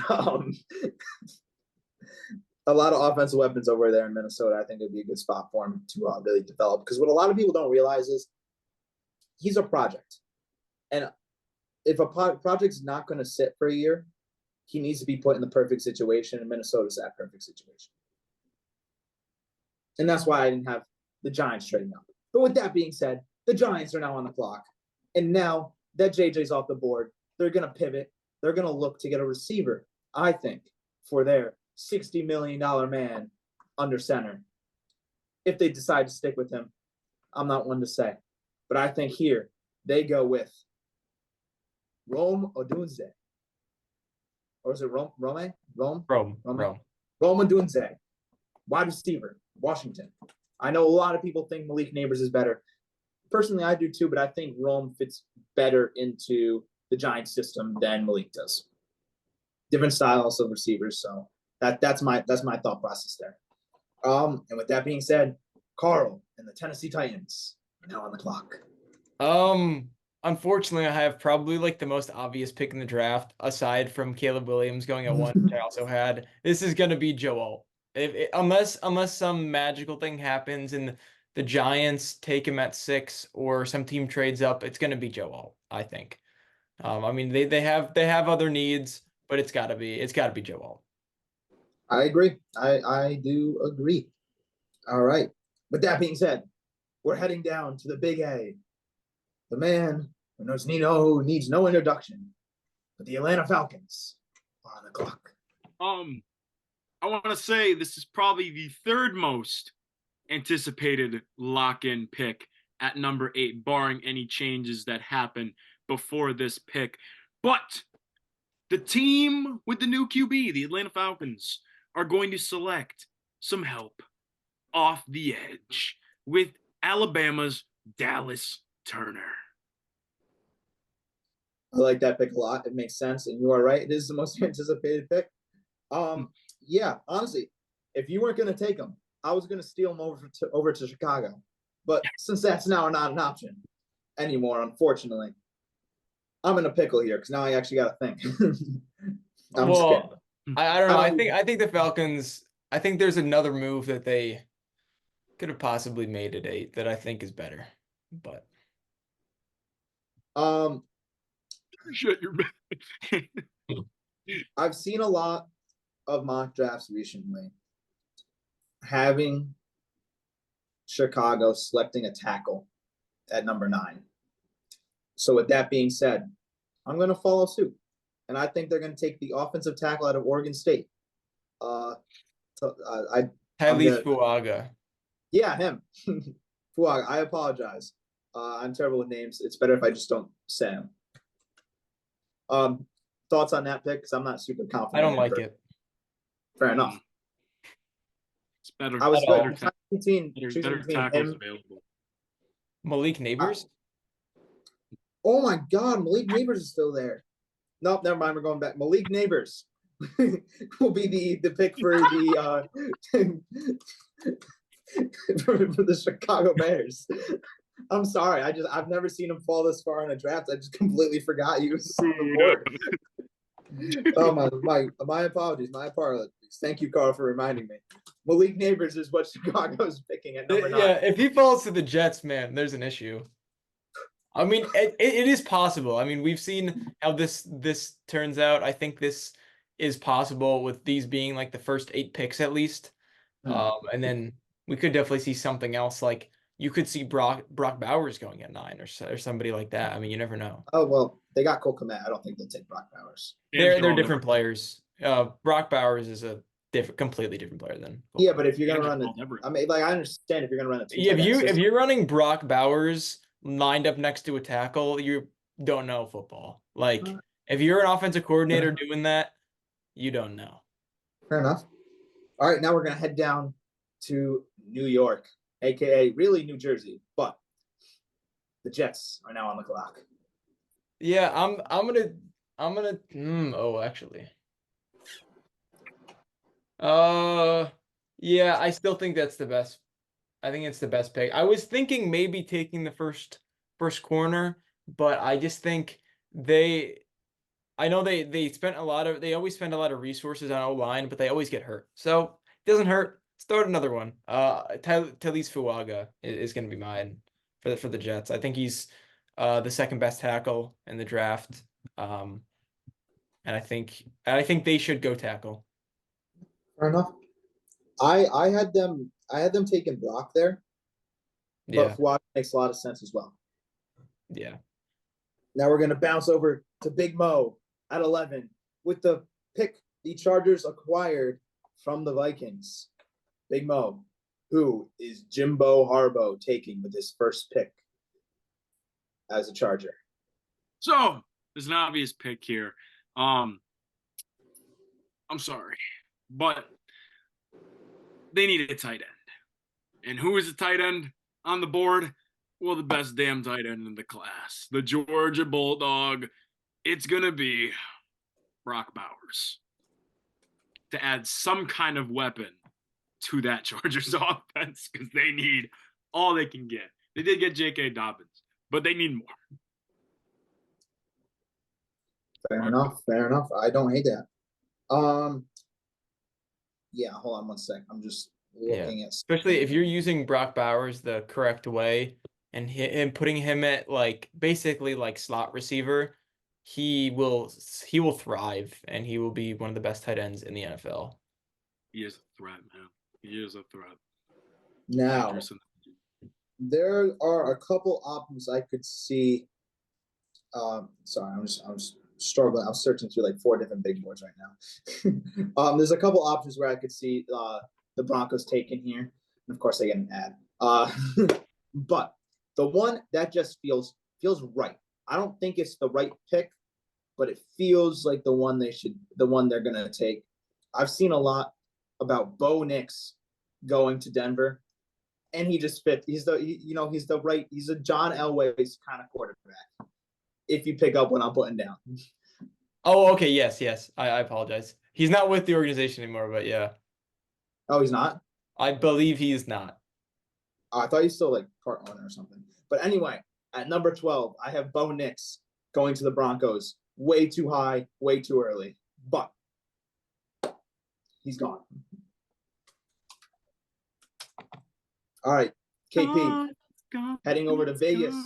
Speaker 1: a lot of offensive weapons over there in Minnesota. I think it'd be a good spot for him to really develop. Because what a lot of people don't realize is he's a project, and if a project's not going to sit for a year, he needs to be put in the perfect situation, and Minnesota's that perfect situation. And that's why I didn't have the Giants trading up. But with that being said, the Giants are now on the clock. And now that JJ's off the board, they're going to pivot. They're going to look to get a receiver, I think, for their $60 million man under center. If they decide to stick with him, I'm not one to say. But I think here they go with Rome Odunze. Or is it Rome? Rome Odunze. Wide receiver, Washington. I know a lot of people think Malik Neighbors is better. Personally, I do too, but I think Rome fits better into the Giants system than Malik does. Different styles of receivers, so that's my thought process there. And with that being said, Carl and the Tennessee Titans are now on the clock.
Speaker 3: Unfortunately, I have probably like the most obvious pick in the draft, aside from Caleb Williams going at 1, which I also had. This is gonna be Joe Alt. Unless some magical thing happens and the Giants take him at 6 or some team trades up, it's gonna be Joe Alt, I think. I mean they have other needs, but it's gotta be Joe Alt.
Speaker 1: I agree. I do agree. All right. With that being said, we're heading down to the Big A. The man who needs no introduction, but the Atlanta Falcons are on the clock.
Speaker 2: I want to say this is probably the third most anticipated lock-in pick at number 8, barring any changes that happen before this pick. But the team with the new QB, the Atlanta Falcons, are going to select some help off the edge with Alabama's Dallas Turner.
Speaker 1: I like that pick a lot. It makes sense, and you are right. It is the most anticipated pick. Yeah, honestly, if you weren't going to take him, I was going to steal him over to Chicago. But since that's now not an option anymore, unfortunately, I'm in a pickle here because now I actually got to think.
Speaker 3: I don't know. I think the Falcons. I think there's another move that they could have possibly made at 8 that I think is better. But
Speaker 2: shut your mouth.
Speaker 1: I've seen a lot of mock drafts recently, having Chicago selecting a tackle at number 9. So with that being said, I'm going to follow suit, and I think they're going to take the offensive tackle out of Oregon State.
Speaker 3: Tyler Fuaga.
Speaker 1: Yeah, him. Fuaga. I apologize. I'm terrible with names. It's better if I just don't say him. Thoughts on that pick? Because I'm not super confident.
Speaker 3: I don't like it.
Speaker 1: Fair enough.
Speaker 2: It's better.
Speaker 1: I was
Speaker 2: better
Speaker 1: between
Speaker 2: tackles
Speaker 1: him.
Speaker 2: available.
Speaker 3: Malik Neighbors.
Speaker 1: Oh my God, Malik Neighbors is still there. Nope, never mind. We're going back. Malik Neighbors will be the pick for the for the Chicago Bears. I'm sorry. I've never seen him fall this far in a draft. I just completely forgot he was on the board. Oh my apologies. My apologies. Thank you, Carl, for reminding me. Malik Neighbors is what Chicago is picking at number 9.
Speaker 3: Yeah, if he falls to the Jets, man, there's an issue. I mean, it is possible. I mean, we've seen how this turns out. I think this is possible with these being like the first 8 picks at least. And then we could definitely see something else. Like you could see Brock Bowers going at 9 or somebody like that. I mean, you never know.
Speaker 1: Oh, well, they got Cole Kmet. I don't think they'll take Brock Bowers.
Speaker 3: They're different players. Brock Bowers is a completely different player than Cole.
Speaker 1: Yeah, but if you're gonna run I mean, like, I understand if you're gonna run a
Speaker 3: if you're running Brock Bowers lined up next to a tackle, you don't know football. Like if you're an offensive coordinator doing that, you don't know.
Speaker 1: Fair enough. All right, now we're gonna head down to New York, aka really New Jersey, but the Jets are now on the clock.
Speaker 3: Yeah, I'm gonna actually. Yeah, I still think that's the best. I think it's the best pick. I was thinking maybe taking the first corner, but I just think I know they always spend a lot of resources on O-line, but they always get hurt. So it doesn't hurt. Start another one. Talise Fuaga is going to be mine for the Jets. I think he's the second best tackle in the draft. And I think they should go tackle.
Speaker 1: Fair enough. I had them taking Brock there, but Fuaga makes a lot of sense as well.
Speaker 3: Yeah.
Speaker 1: Now we're gonna bounce over to Big Mo at 11 with the pick the Chargers acquired from the Vikings. Big Mo, who is Jimbo Harbaugh taking with his first pick as a Charger?
Speaker 2: So there's an obvious pick here. I'm sorry, but they need a tight end. And who is the tight end on the board? Well, the best damn tight end in the class, the Georgia Bulldog. It's going to be Brock Bowers to add some kind of weapon to that Chargers offense because they need all they can get. They did get J.K. Dobbins, but they need more.
Speaker 1: Fair enough. I don't hate that. Yeah, hold on one sec. I'm just looking at,
Speaker 3: especially if you're using Brock Bowers the correct way and putting him at like basically like slot receiver, he will thrive and he will be one of the best tight ends in the NFL.
Speaker 2: He is a threat, man. He is a threat.
Speaker 1: Now, there are a couple options I could see. Sorry, I'm just struggling. I'm searching through like 4 different big boards right now. There's a couple options where I could see the Broncos taking here. And of course, they get an ad. But the one that just feels right. I don't think it's the right pick, but it feels like the one they're gonna take. I've seen a lot about Bo Nix going to Denver, and he just fits. He's a John Elway's kind of quarterback. If you pick up what I'm putting down.
Speaker 3: Oh, okay. Yes. I apologize. He's not with the organization anymore, but yeah.
Speaker 1: Oh, he's not?
Speaker 3: I believe he is not.
Speaker 1: I thought he's still like part owner or something. But anyway, at number 12, I have Bo Nix going to the Broncos. Way too high, way too early. But he's gone. All right, KP, heading over to Vegas.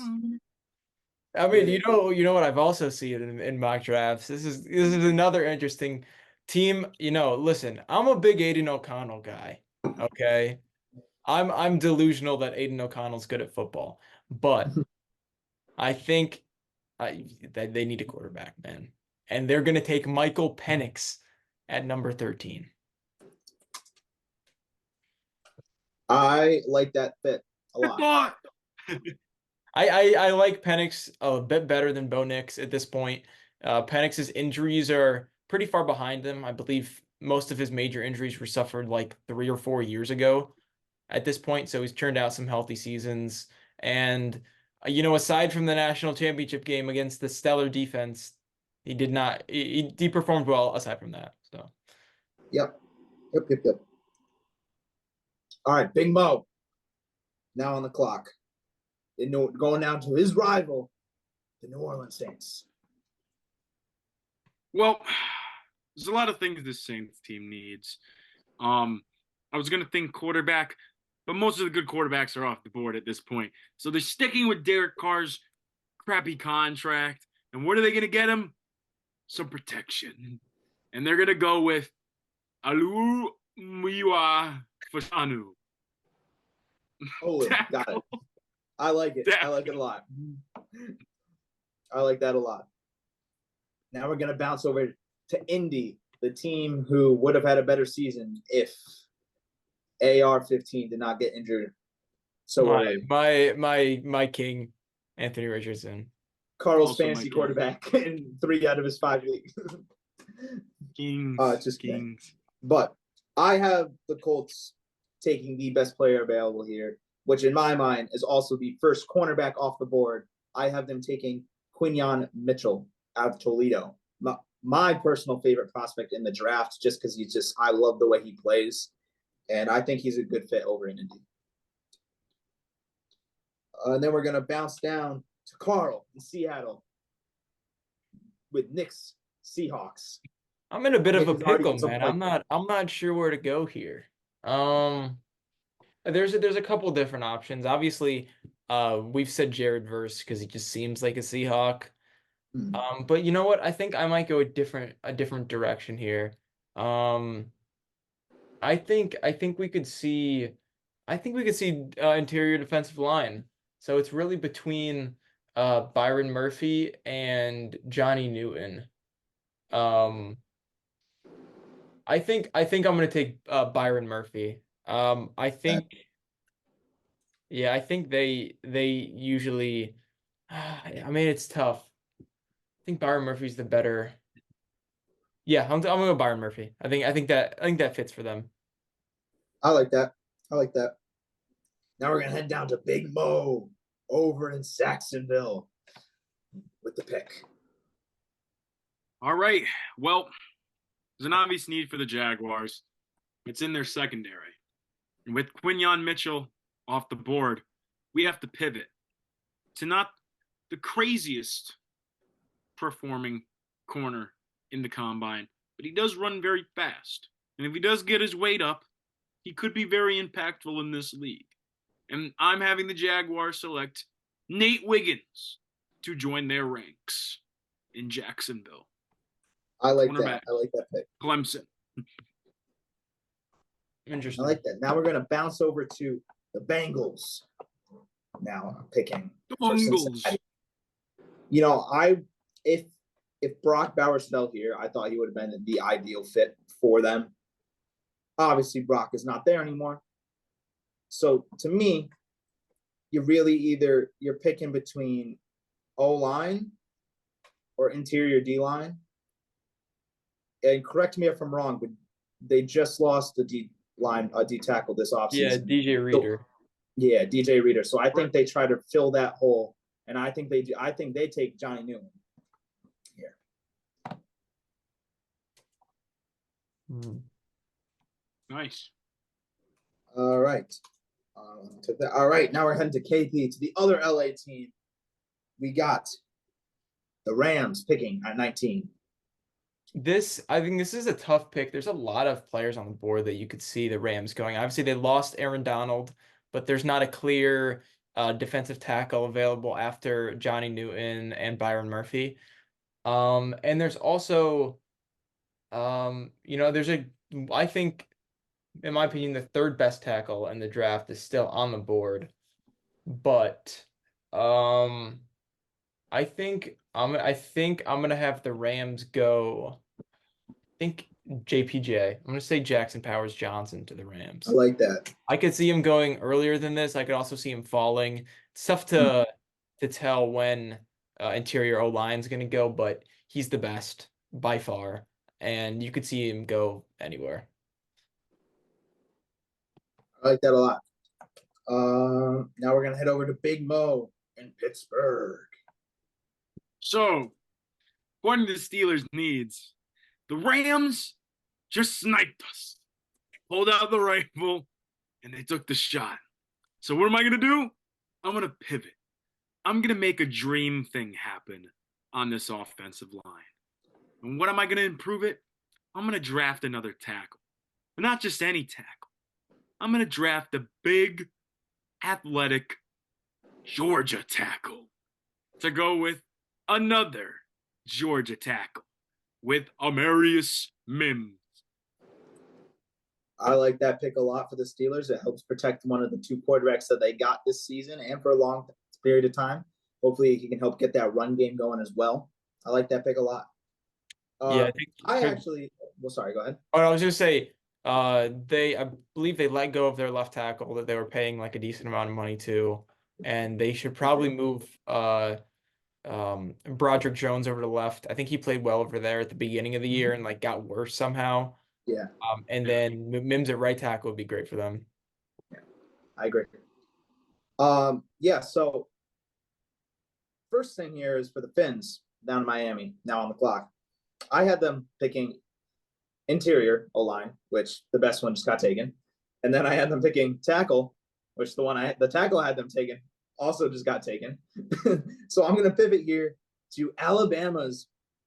Speaker 3: I mean, you know what I've also seen in mock drafts. This is another interesting team. Listen, I'm a big Aiden O'Connell guy. Okay. I'm delusional that Aiden O'Connell's good at football, but I think that they need a quarterback, man. And they're gonna take Michael Penix at number 13.
Speaker 1: I like that fit a lot.
Speaker 3: I like Penix a bit better than Bo Nix at this point. Penix's injuries are pretty far behind him. I believe most of his major injuries were suffered like 3 or 4 years ago at this point. So he's turned out some healthy seasons. And, aside from the national championship game against the stellar defense, he did not, he performed well aside from that. So,
Speaker 1: Yep. All right, Big Mo. Now on the clock. Going down to his rival, the New Orleans Saints.
Speaker 2: Well, there's a lot of things this Saints team needs. I was gonna think quarterback, but most of the good quarterbacks are off the board at this point. So they're sticking with Derek Carr's crappy contract. And what are they gonna get him? Some protection. And they're gonna go with Alu Miwa Fashanu.
Speaker 1: Holy, got it. I like it. I like it a lot. I like that a lot. Now we're going to bounce over to Indy, the team who would have had a better season if AR-15 did not get injured so early.
Speaker 3: My king, Anthony Richardson.
Speaker 1: Carl's
Speaker 2: Also
Speaker 1: fantasy quarterback in 3 out of his 5 leagues.
Speaker 2: Kings.
Speaker 1: Just
Speaker 2: Kings.
Speaker 1: kidding. But I have the Colts taking the best player available here, which in my mind is also the first cornerback off the board. I have them taking Quinyon Mitchell out of Toledo. My personal favorite prospect in the draft, just because I love the way he plays. And I think he's a good fit over in Indy. And then we're going to bounce down to Carl in Seattle with Knicks Seahawks.
Speaker 3: I'm in a bit of a
Speaker 1: Nick has already
Speaker 3: pickle,
Speaker 1: put some
Speaker 3: man. I'm not sure where to go here. There's a couple different options. Obviously, we've said Jared Verse because he just seems like a Seahawk. But you know what? I think I might go a different direction here. I think we could see interior defensive line. So it's really between Byron Murphy and Johnny Newton. I think I'm gonna take Byron Murphy. I think they usually. I mean, it's tough. I think Byron Murphy's the better. Yeah, I'm gonna go Byron Murphy. I think that fits for them.
Speaker 1: I like that. Now we're gonna head down to Big Mo over in Saxonville with the pick.
Speaker 2: All right. Well, there's an obvious need for the Jaguars. It's in their secondary. And with Quinyon Mitchell off the board, we have to pivot to not the craziest performing corner in the combine, but he does run very fast. And if he does get his weight up, he could be very impactful in this league. And I'm having the Jaguars select Nate Wiggins to join their ranks in Jacksonville.
Speaker 1: I like that. I like that pick.
Speaker 2: Clemson.
Speaker 3: Interesting.
Speaker 1: I like that. Now we're gonna bounce over to the Bengals. Now I'm picking
Speaker 2: The Bengals.
Speaker 1: If Brock Bowers fell here, I thought he would have been the ideal fit for them. Obviously, Brock is not there anymore. So to me, you're picking between O-line or interior D-line. And correct me if I'm wrong, but they just lost the D tackle this offseason.
Speaker 3: Yeah, DJ Reader.
Speaker 1: DJ Reader. So I think they try to fill that hole, and I think they do. I think they take Johnny Newman here.
Speaker 2: Nice.
Speaker 1: All right. All right. Now we're heading to KP, to the other LA team. We got the Rams picking at 19.
Speaker 3: I think this is a tough pick. There's a lot of players on the board that you could see the Rams going. Obviously, they lost Aaron Donald, but there's not a clear defensive tackle available after Johnny Newton and Byron Murphy. And there's also, I think in my opinion, the third best tackle in the draft is still on the board. But I think I'm gonna have the Rams go. I think JPJ. I'm gonna say Jackson Powers Johnson to the Rams.
Speaker 1: I like that.
Speaker 3: I could see him going earlier than this. I could also see him falling. It's tough to tell when interior O line's gonna go, but he's the best by far, and you could see him go anywhere.
Speaker 1: I like that a lot. Now we're gonna head over to Big Mo in Pittsburgh.
Speaker 2: So, according to the Steelers' needs, the Rams just sniped us, pulled out the rifle, and they took the shot. So what am I gonna do? I'm gonna pivot. I'm gonna make a dream thing happen on this offensive line. And what am I gonna improve it? I'm gonna draft another tackle. But not just any tackle. I'm gonna draft a big, athletic Georgia tackle to go with another Georgia tackle with Amarius Mims.
Speaker 1: I like that pick a lot for the Steelers. It helps protect one of the two quarterbacks that they got this season and for a long period of time. Hopefully, he can help get that run game going as well. I like that pick a lot.
Speaker 3: Yeah,
Speaker 1: Well, sorry, go ahead.
Speaker 3: Oh, I was just say, I believe they let go of their left tackle that they were paying like a decent amount of money to, and they should probably move Broderick Jones over to left. I think he played well over there at the beginning of the year and like got worse somehow.
Speaker 1: Yeah.
Speaker 3: And then Mims at right tackle would be great for them.
Speaker 1: Yeah, I agree. Yeah, so first thing here is for the Finns down in Miami, now on the clock. I had them picking interior O-line, which the best one just got taken. And then I had them picking tackle, which the tackle I had them taken also just got taken. So I'm going to pivot here to Alabama's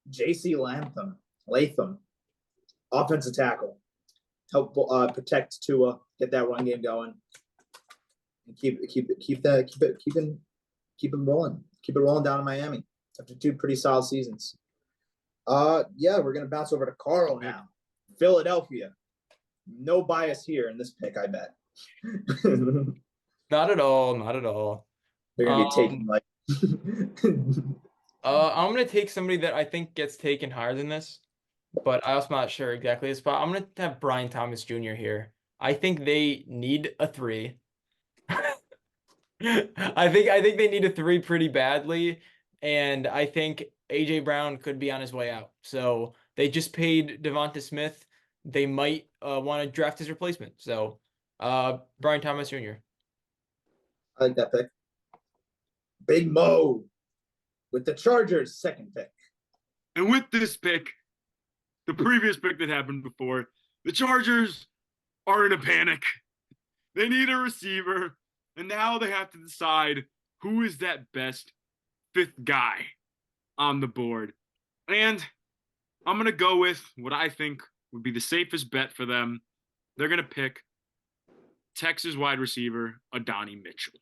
Speaker 1: J.C. Latham, offensive tackle. Help protect Tua, get that run game going, and keep it rolling. Keep it rolling down in Miami after two pretty solid seasons. Yeah, we're gonna bounce over to Carl now. Philadelphia. No bias here in this pick, I bet.
Speaker 3: Not at all. Not at all.
Speaker 1: They're gonna be taking like.
Speaker 3: I'm gonna take somebody that I think gets taken higher than this, but I also not sure exactly the spot. I'm gonna have Brian Thomas Jr. here. I think they need a 3. I think they need a 3 pretty badly, and I think AJ Brown could be on his way out. So they just paid Devonta Smith. They might want to draft his replacement. So Brian Thomas Jr.
Speaker 1: I like that pick. Big Mo with the Chargers' second pick.
Speaker 2: And with this pick, the previous pick that happened before, the Chargers are in a panic. They need a receiver, and now they have to decide who is that best 5th guy on the board. And I'm going to go with what I think would be the safest bet for them. They're going to pick Texas wide receiver Adonai Mitchell.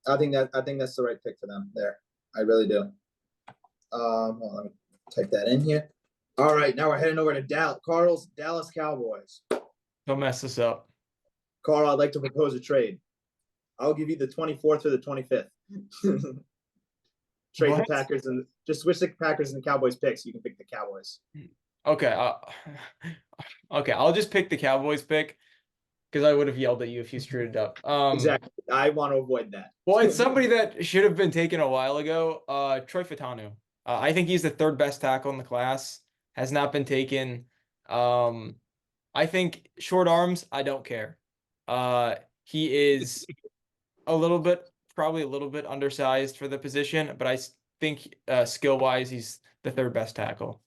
Speaker 1: I think that's the right pick for them there. I really do. Well, let me type that in here. All right, now we're heading over to Carl's Dallas Cowboys.
Speaker 3: Don't mess this up.
Speaker 1: Carl, I'd like to propose a trade. I'll give you the 24th or the 25th. Trade
Speaker 3: What?
Speaker 1: the Packers and just switch the Packers and the Cowboys picks. So you can pick the Cowboys.
Speaker 3: Okay. Okay. I'll just pick the Cowboys pick because I would have yelled at you if you screwed it up.
Speaker 1: Exactly. I want to avoid that.
Speaker 3: Well, it's somebody that should have been taken a while ago. Troy Fautanu. I think he's the 3rd best tackle in the class. Has not been taken. I think short arms. I don't care. He is probably a little bit undersized for the position, but I think skill wise, he's the 3rd best tackle.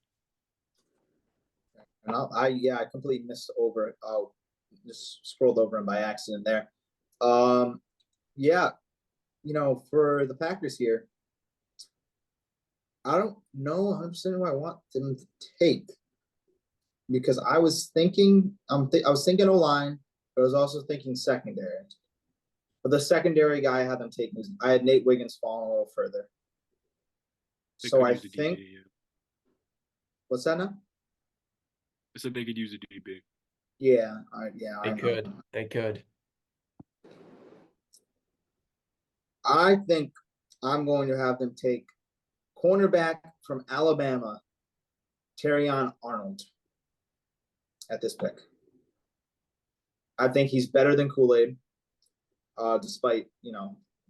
Speaker 1: And I completely missed over. Just scrolled over him by accident there. Yeah, for the Packers here, I don't know 100% who I want them to take because I was thinking I was thinking O-line, but I was also thinking secondary. But the secondary guy I had them taking I had Nate Wiggins falling a little further. So I think. What's that now?
Speaker 2: I said they could use a DB.
Speaker 1: Yeah,
Speaker 3: They
Speaker 1: I
Speaker 3: could.
Speaker 1: know.
Speaker 3: They could.
Speaker 1: I think I'm going to have them take cornerback from Alabama, Terrion Arnold, at this pick. I think he's better than Kool-Aid, despite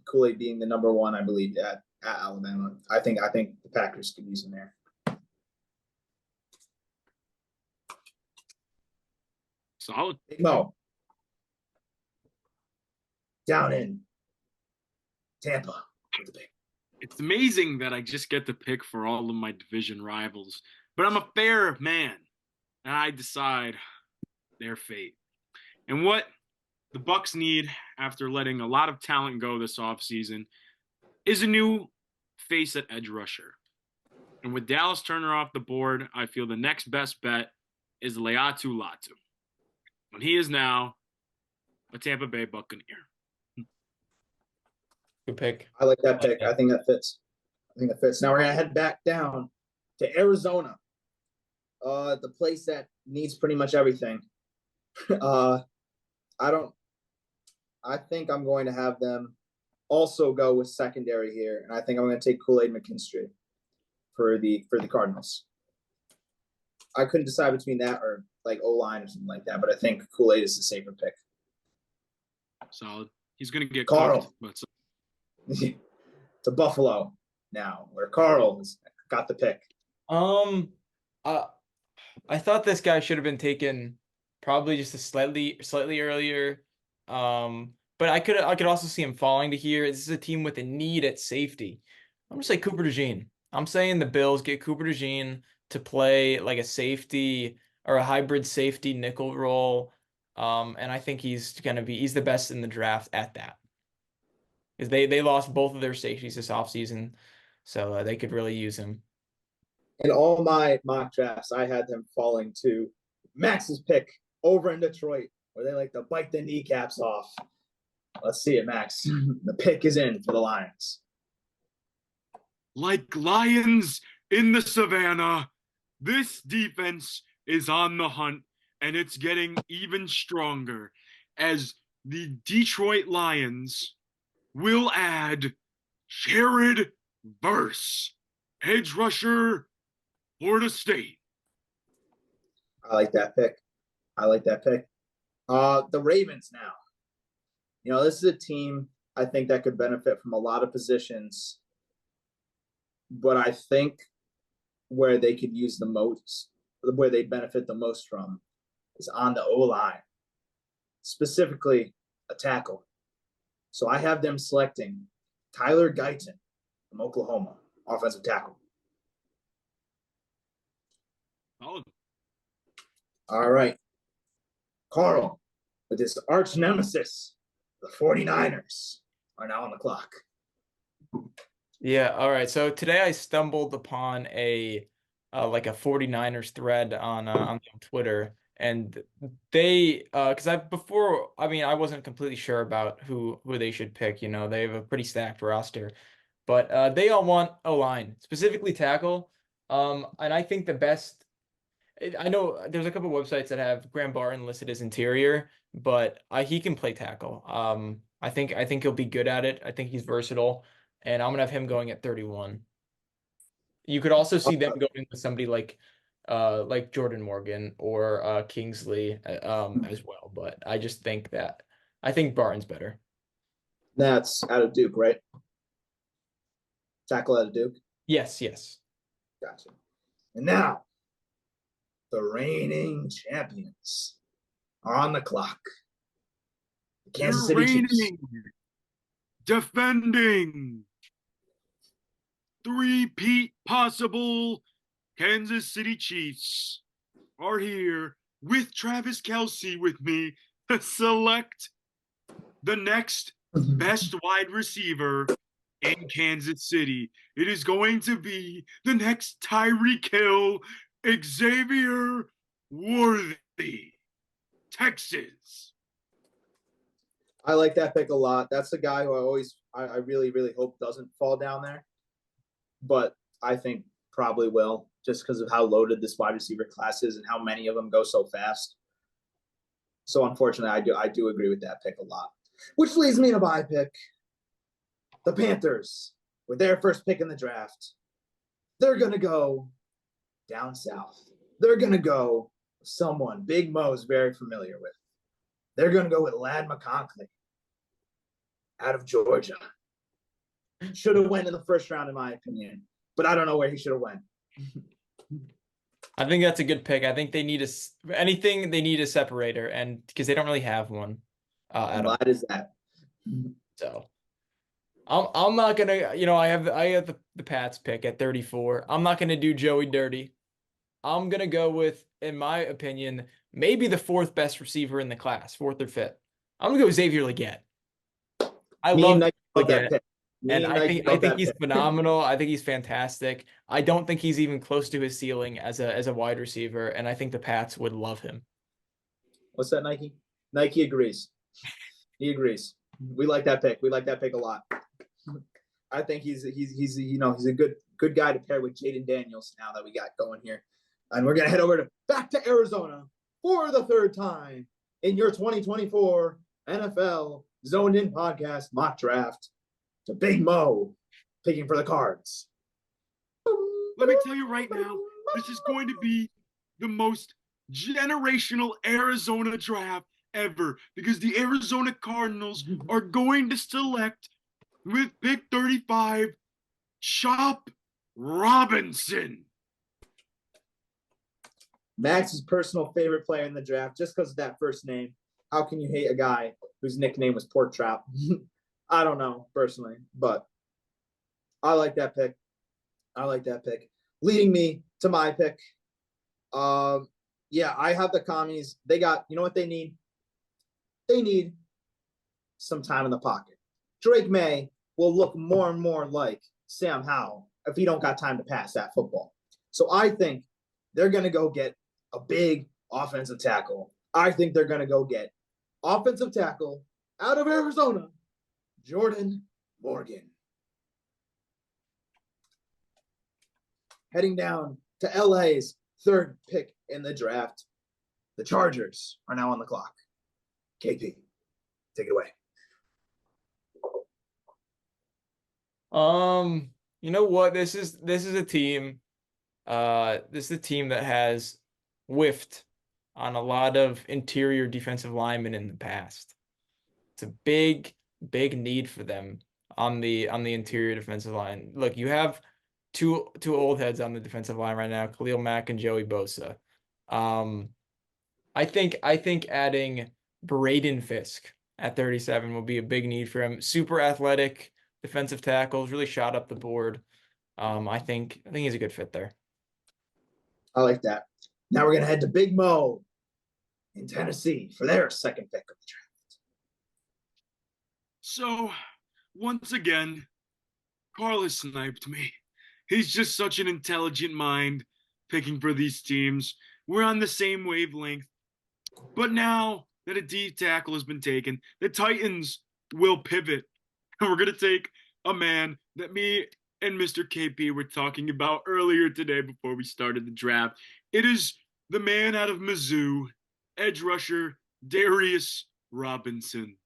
Speaker 1: Kool-Aid being the number one, I believe, at Alabama. I think the Packers could use him there.
Speaker 2: Solid.
Speaker 1: Big Mo down in Tampa with the pick.
Speaker 2: It's amazing that I just get to pick for all of my division rivals, but I'm a fair man, and I decide their fate. And what the Bucks need after letting a lot of talent go this offseason is a new face at edge rusher. And with Dallas Turner off the board, I feel the next best bet is Leatu Latu. And he is now a Tampa Bay Buccaneer.
Speaker 3: Good pick.
Speaker 1: I like that pick. I think that fits. Now we're gonna head back down to Arizona, the place that needs pretty much everything. I don't. I think I'm going to have them also go with secondary here, and I think I'm going to take Kool-Aid McKinstry for the Cardinals. I couldn't decide between that or like O-line or something like that, but I think Kool-Aid is the safer pick.
Speaker 2: Solid. He's going to get
Speaker 1: Carl.
Speaker 2: Cooked,
Speaker 1: to Buffalo now, where Carl has got the pick.
Speaker 3: I thought this guy should have been taken probably just a slightly earlier. But I could also see him falling to here. This is a team with a need at safety. I'm gonna say Cooper DeJean. I'm saying the Bills get Cooper DeJean to play like a safety or a hybrid safety nickel role. And I think he's the best in the draft at that. Because they lost both of their safeties this offseason, so they could really use him.
Speaker 1: In all my mock drafts, I had them falling to Max's pick over in Detroit, where they like to bite the kneecaps off. Let's see it, Max. The pick is in for the Lions.
Speaker 2: Like lions in the savannah, this defense is on the hunt, and it's getting even stronger as the Detroit Lions will add Jared Verse, edge rusher, Florida State.
Speaker 1: I like that pick. The Ravens now. This is a team I think that could benefit from a lot of positions, but I think where they could use the most, where they benefit the most from, is on the O-line, specifically a tackle. So I have them selecting Tyler Guyton from Oklahoma, offensive tackle.
Speaker 2: Oh.
Speaker 1: All right. Carl, with his arch nemesis, the 49ers are now on the clock.
Speaker 3: Yeah, all right. So today I stumbled upon a 49ers thread on Twitter, and they because I wasn't completely sure about who they should pick. They have a pretty stacked roster, but they all want O-line, specifically tackle. And I think the best. I know there's a couple websites that have Graham Barton listed as interior, but he can play tackle. I think he'll be good at it. I think he's versatile, and I'm gonna have him going at 31. You could also see them going with somebody like Jordan Morgan or Kingsley as well, but I think Barton's better.
Speaker 1: That's out of Duke, right? Tackle out of Duke?
Speaker 3: Yes.
Speaker 1: Gotcha. And now, the reigning champions are on the clock. The Kansas City Chiefs.
Speaker 2: Defending three-peat possible Kansas City Chiefs are here with Travis Kelce with me to select the next best wide receiver in Kansas City. It is going to be the next Tyreek Hill, Xavier Worthy, Texas.
Speaker 1: I like that pick a lot. That's the guy who I really, really hope doesn't fall down there. But I think probably will, just because of how loaded this wide receiver class is and how many of them go so fast. So unfortunately, I do agree with that pick a lot. Which leads me to my pick. The Panthers, with their first pick in the draft, they're gonna go down south. They're gonna go with someone Big Mo's very familiar with. They're gonna go with Lad McConkey out of Georgia. Should have went in the first round, in my opinion, but I don't know where he should have went.
Speaker 3: I think that's a good pick. I think they need anything they need a separator, and because they don't really have one at all.
Speaker 1: Glad is that.
Speaker 3: So I'm not gonna, I have the Pats pick at 34. I'm not gonna do Joey dirty. I'm gonna go with, in my opinion, maybe the fourth best receiver in the class, fourth or fifth. I'm gonna go Xavier Legette. I love Legette. And I think he's phenomenal. I think he's fantastic. I don't think he's even close to his ceiling as a wide receiver, and I think the Pats would love him.
Speaker 1: What's that, Nike? Nike agrees. He agrees. We like that pick. We like that pick a lot. I think he's a good guy to pair with Jaden Daniels now that we got going here. And we're gonna head over back to Arizona for the third time in your 2024 NFL Zoned In Podcast mock draft. To Big Mo picking for the Cards.
Speaker 2: Let me tell you right now, this is going to be the most generational Arizona draft ever, because the Arizona Cardinals are going to select with pick 35, Chop Robinson.
Speaker 1: Max's personal favorite player in the draft, just because of that first name. How can you hate a guy whose nickname was Pork Chop? I don't know personally, but I like that pick. Leading me to my pick. Yeah, I have the Commies. They got, you know what they need? They need some time in the pocket. Drake May will look more and more like Sam Howell if he don't got time to pass that football. So I think they're going to go get a big offensive tackle. I think they're going to go get offensive tackle out of Arizona, Jordan Morgan. Heading down to LA's third pick in the draft. The Chargers are now on the clock. KP, take it away.
Speaker 3: You know what? This is a team. This is a team that has whiffed on a lot of interior defensive linemen in the past. It's a big need for them on the interior defensive line. Look, you have two old heads on the defensive line right now, Khalil Mack and Joey Bosa. I think adding Braden Fisk at 37 will be a big need for him. Super athletic defensive tackles, really shot up the board. I think he's a good fit there.
Speaker 1: I like that. Now we're gonna head to Big Mo in Tennessee for their second pick of the draft.
Speaker 2: So, once again, Carlos sniped me. He's just such an intelligent mind picking for these teams. We're on the same wavelength. But now that a D tackle has been taken, the Titans will pivot. And we're going to take a man that me and Mr. KP were talking about earlier today before we started the draft. It is the man out of Mizzou, edge rusher Darius Robinson.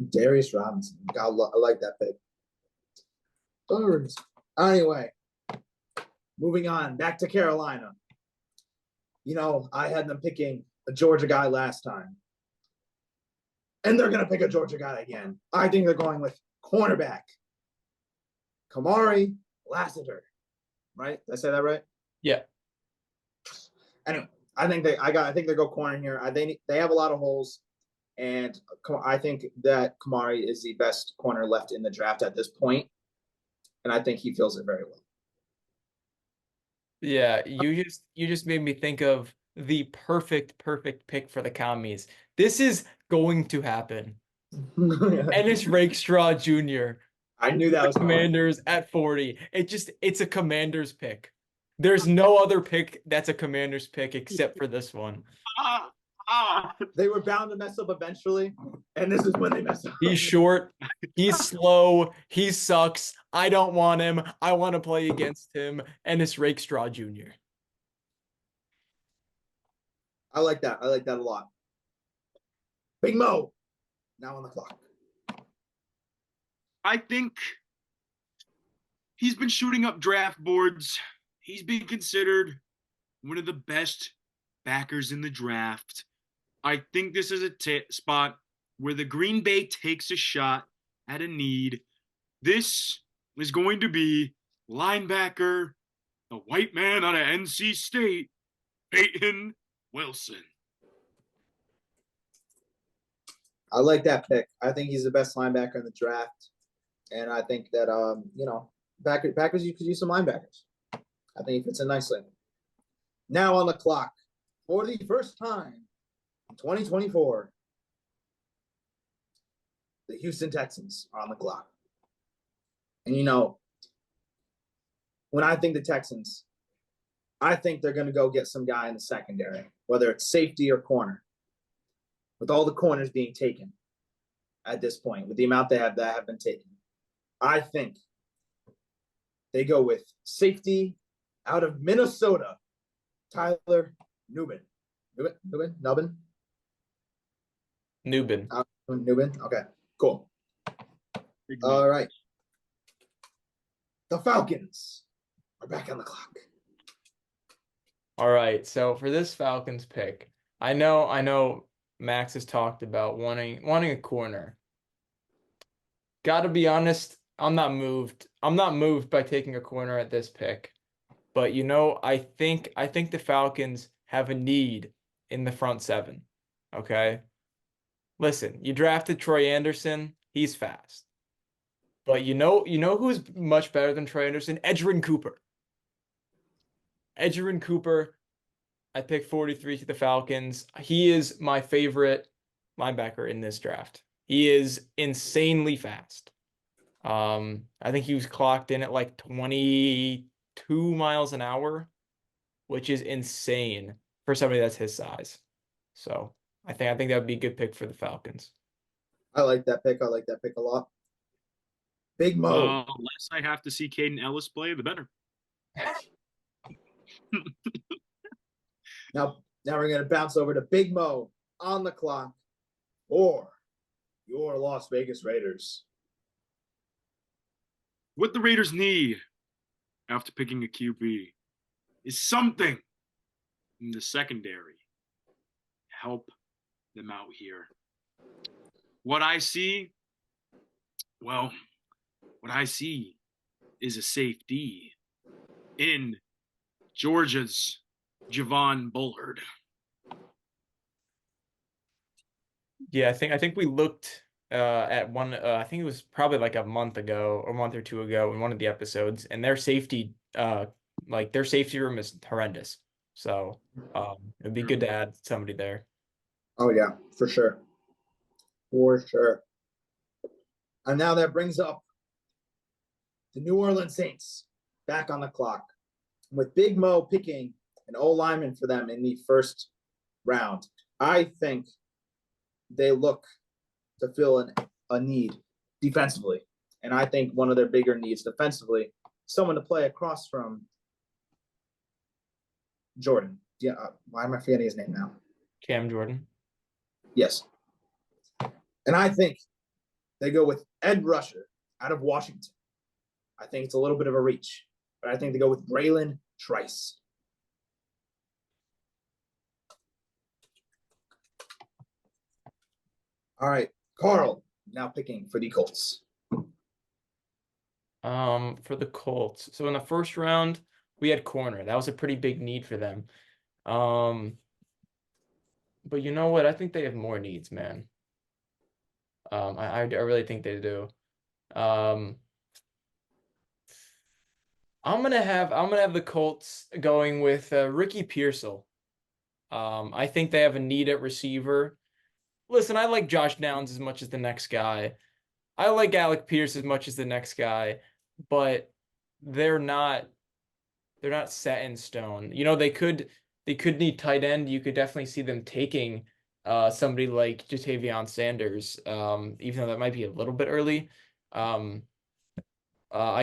Speaker 1: Darius Robinson. I like that pick. Anyway, moving on back to Carolina. You know, I had them picking a Georgia guy last time. And they're going to pick a Georgia guy again. I think they're going with cornerback Kamari Lassiter. Right? Did I say that right?
Speaker 3: Yeah.
Speaker 1: Anyway, I think they go corner here. They have a lot of holes. And I think that Kamari is the best corner left in the draft at this point. And I think he feels it very well.
Speaker 3: Yeah, you just made me think of the perfect pick for the Commies. This is going to happen. Ennis Rakestraw Jr.
Speaker 1: I knew that was
Speaker 3: Commanders at 40. It's a Commanders pick. There's no other pick that's a Commanders pick except for this one.
Speaker 1: They were bound to mess up eventually, and this is when they mess up.
Speaker 3: He's short. He's slow. He sucks. I don't want him. I want to play against him. Ennis Rakestraw Jr.
Speaker 1: I like that. I like that a lot. Big Mo, now on the clock.
Speaker 2: I think he's been shooting up draft boards. He's been considered one of the best backers in the draft. I think this is a spot where the Green Bay takes a shot at a need. This is going to be linebacker, the white man out of NC State, Peyton Wilson.
Speaker 1: I like that pick. I think he's the best linebacker in the draft. And I think that backers you could use some linebackers. I think he fits in nicely. Now on the clock, for the first time in 2024, the Houston Texans are on the clock. And when I think the Texans, I think they're going to go get some guy in the secondary, whether it's safety or corner. With all the corners being taken at this point, with the amount they have that have been taken, I think they go with safety out of Minnesota, Tyler Nubin. Nubin? Nubin? Okay, cool. All right. The Falcons are back on the clock.
Speaker 3: All right, so for this Falcons pick, I know Max has talked about wanting a corner. Gotta be honest, I'm not moved. I'm not moved by taking a corner at this pick. But I think the Falcons have a need in the front seven. Okay. Listen, you drafted Troy Anderson, he's fast. But you know who's much better than Troy Anderson? Edgerrin Cooper. Edgerrin Cooper, I picked 43 to the Falcons. He is my favorite linebacker in this draft. He is insanely fast. I think he was clocked in at like 22 miles an hour, which is insane for somebody that's his size. So I think that would be a good pick for the Falcons.
Speaker 1: I like that pick. I like that pick a lot. Big Mo.
Speaker 2: The less I have to see Caden Ellis play, the better.
Speaker 1: Now we're going to bounce over to Big Mo on the clock for your Las Vegas Raiders.
Speaker 2: What the Raiders need after picking a QB is something in the secondary. Help them out here. What I see is a safety in Georgia's Javon Bullard.
Speaker 3: Yeah, I think we looked at one. I think it was probably like a month or two ago in one of the episodes, and their safety room is horrendous. So it'd be good to add somebody there.
Speaker 1: Oh yeah, for sure. For sure. And now that brings up the New Orleans Saints back on the clock with Big Mo picking an O-lineman for them in the first round. I think they look to fill a need defensively. And I think one of their bigger needs defensively, someone to play across from Jordan. Yeah, why am I forgetting his name now?
Speaker 3: Cam Jordan.
Speaker 1: Yes. And I think they go with Ed Rusher out of Washington. I think it's a little bit of a reach, but I think they go with Braylon Trice. All right, Carl, now picking for the Colts.
Speaker 3: For the Colts. So in the first round, we had corner. That was a pretty big need for them. But you know what? I think they have more needs, man. I really think they do. I'm gonna have the Colts going with Ricky Pearsall. I think they have a need at receiver. Listen, I like Josh Downs as much as the next guy. I like Alec Pierce as much as the next guy, but they're not set in stone. They could need tight end. You could definitely see them taking somebody like Jatavion Sanders, even though that might be a little bit early. I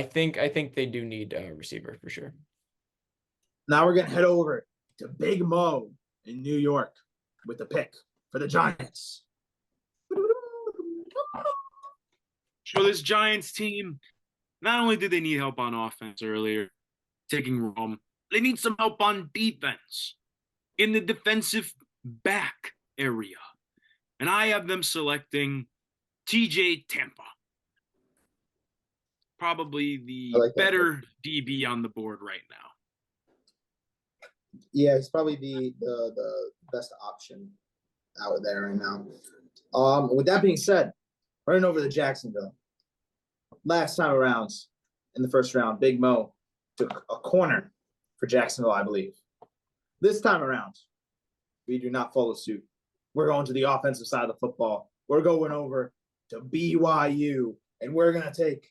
Speaker 3: think they do need a receiver for sure.
Speaker 1: Now we're gonna head over to Big Mo in New York with the pick for the Giants.
Speaker 2: So this Giants team, not only did they need help on offense earlier, taking Rome, they need some help on defense in the defensive back area. And I have them selecting TJ Tampa. Probably the better DB on the board right now.
Speaker 1: Yeah, he's probably the best option out there right now. With that being said, running over to Jacksonville. Last time around in the first round, Big Mo took a corner for Jacksonville, I believe. This time around, we do not follow suit. We're going to the offensive side of the football. We're going over to BYU, and we're going to take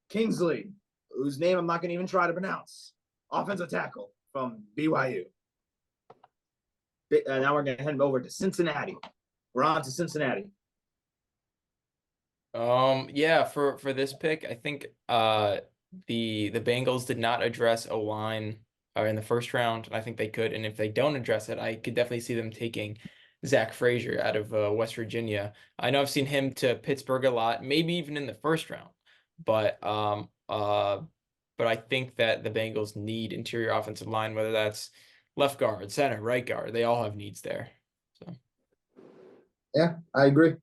Speaker 1: Kingsley, whose name I'm not going to even try to pronounce, offensive tackle from BYU. Now we're going to head over to Cincinnati. We're on to Cincinnati.
Speaker 3: Yeah, for this pick, I think the Bengals did not address O-line in the first round. I think they could, and if they don't address it, I could definitely see them taking Zach Frazier out of West Virginia. I know I've seen him to Pittsburgh a lot, maybe even in the first round, but I think that the Bengals need interior offensive line, whether that's left guard, center, right guard. They all have needs there. So
Speaker 1: yeah, I agree.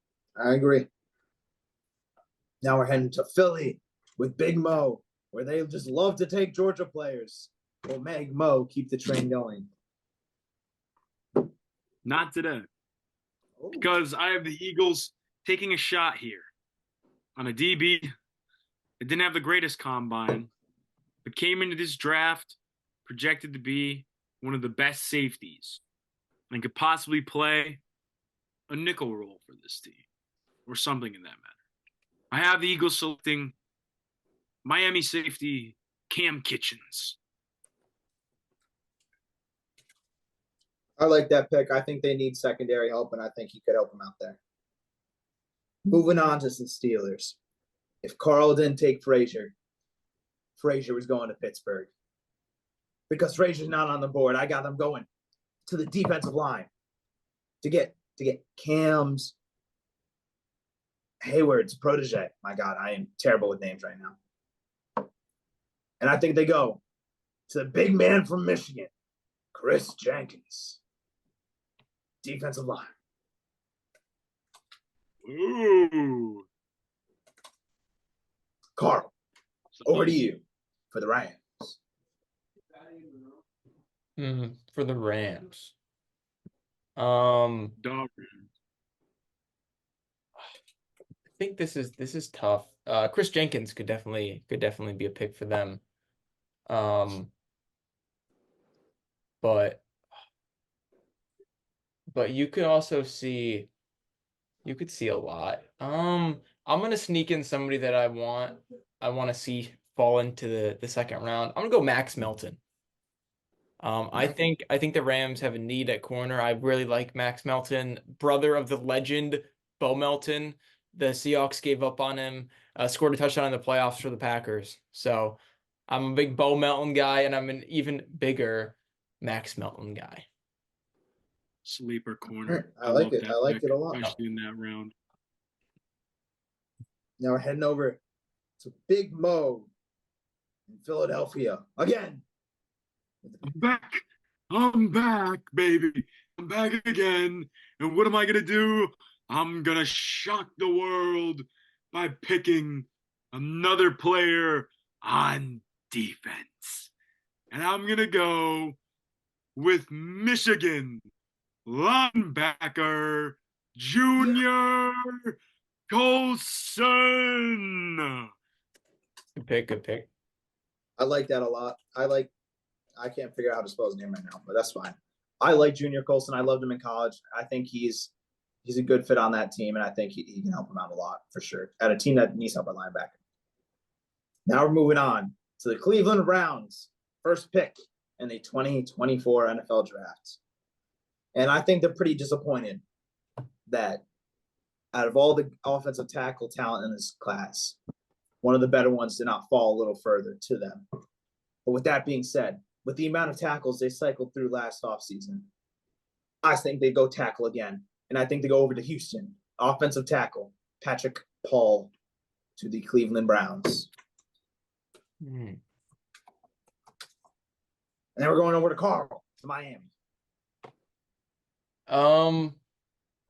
Speaker 1: Now we're heading to Philly with Big Mo, where they just love to take Georgia players. Will Meg Mo keep the train going?
Speaker 2: Not today. Because I have the Eagles taking a shot here on a DB. It didn't have the greatest combine, but came into this draft projected to be one of the best safeties and could possibly play a nickel role for this team or something in that matter. I have the Eagles selecting Miami safety Cam Kitchens.
Speaker 1: I like that pick. I think they need secondary help, and I think he could help them out there. Moving on to some Steelers. If Carl didn't take Frazier, Frazier was going to Pittsburgh. Because Frazier's not on the board, I got them going to the defensive line to get Cam's Hayward's protege. My God, I am terrible with names right now. And I think they go to the big man from Michigan, Chris Jenkins. Defensive line.
Speaker 2: Ooh.
Speaker 1: Carl, over to you for the Rams.
Speaker 3: For the Rams.
Speaker 2: Dog.
Speaker 3: I think this is tough. Chris Jenkins could definitely be a pick for them. But you could also see a lot. I'm gonna sneak in somebody that I want to see fall into the second round. I'm gonna go Max Melton. I think the Rams have a need at corner. I really like Max Melton, brother of the legend Bo Melton. The Seahawks gave up on him, scored a touchdown in the playoffs for the Packers. So I'm a big Bo Melton guy, and I'm an even bigger Max Melton guy.
Speaker 2: Sleeper corner.
Speaker 1: I like it. I like it a lot.
Speaker 2: Especially in that round.
Speaker 1: Now we're heading over to Big Mo in Philadelphia again.
Speaker 2: I'm back, baby. I'm back again. And what am I going to do? I'm going to shock the world by picking another player on defense. And I'm going to go with Michigan linebacker Junior Colson.
Speaker 3: Good pick.
Speaker 1: I like that a lot. I can't figure out how to spell his name right now, but that's fine. I like Junior Colson. I loved him in college. I think he's a good fit on that team, and I think he can help him out a lot for sure at a team that needs help at linebacker. Now we're moving on to the Cleveland Browns, first pick in the 2024 NFL draft. And I think they're pretty disappointed that out of all the offensive tackle talent in this class, one of the better ones did not fall a little further to them. But with that being said, with the amount of tackles they cycled through last offseason, I think they go tackle again. And I think they go over to Houston. Offensive tackle, Patrick Paul to the Cleveland Browns.
Speaker 3: Hmm.
Speaker 1: And then we're going over to Carl, to Miami.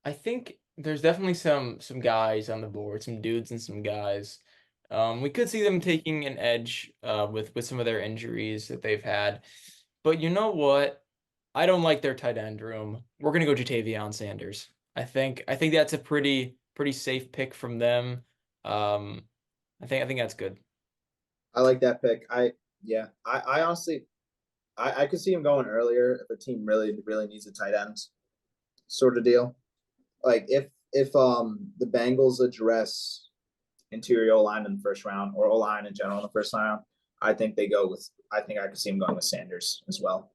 Speaker 3: I think there's definitely some guys on the board, some dudes and some guys. We could see them taking an edge with some of their injuries that they've had. But you know what? I don't like their tight end room. We're gonna go Jatavion Sanders. I think that's a pretty safe pick from them. I think that's good.
Speaker 1: I like that pick. I honestly I could see him going earlier if a team really, really needs a tight end sort of deal. Like if the Bengals address interior O line in the first round or O line in general in the first round, I think I could see him going with Sanders as well.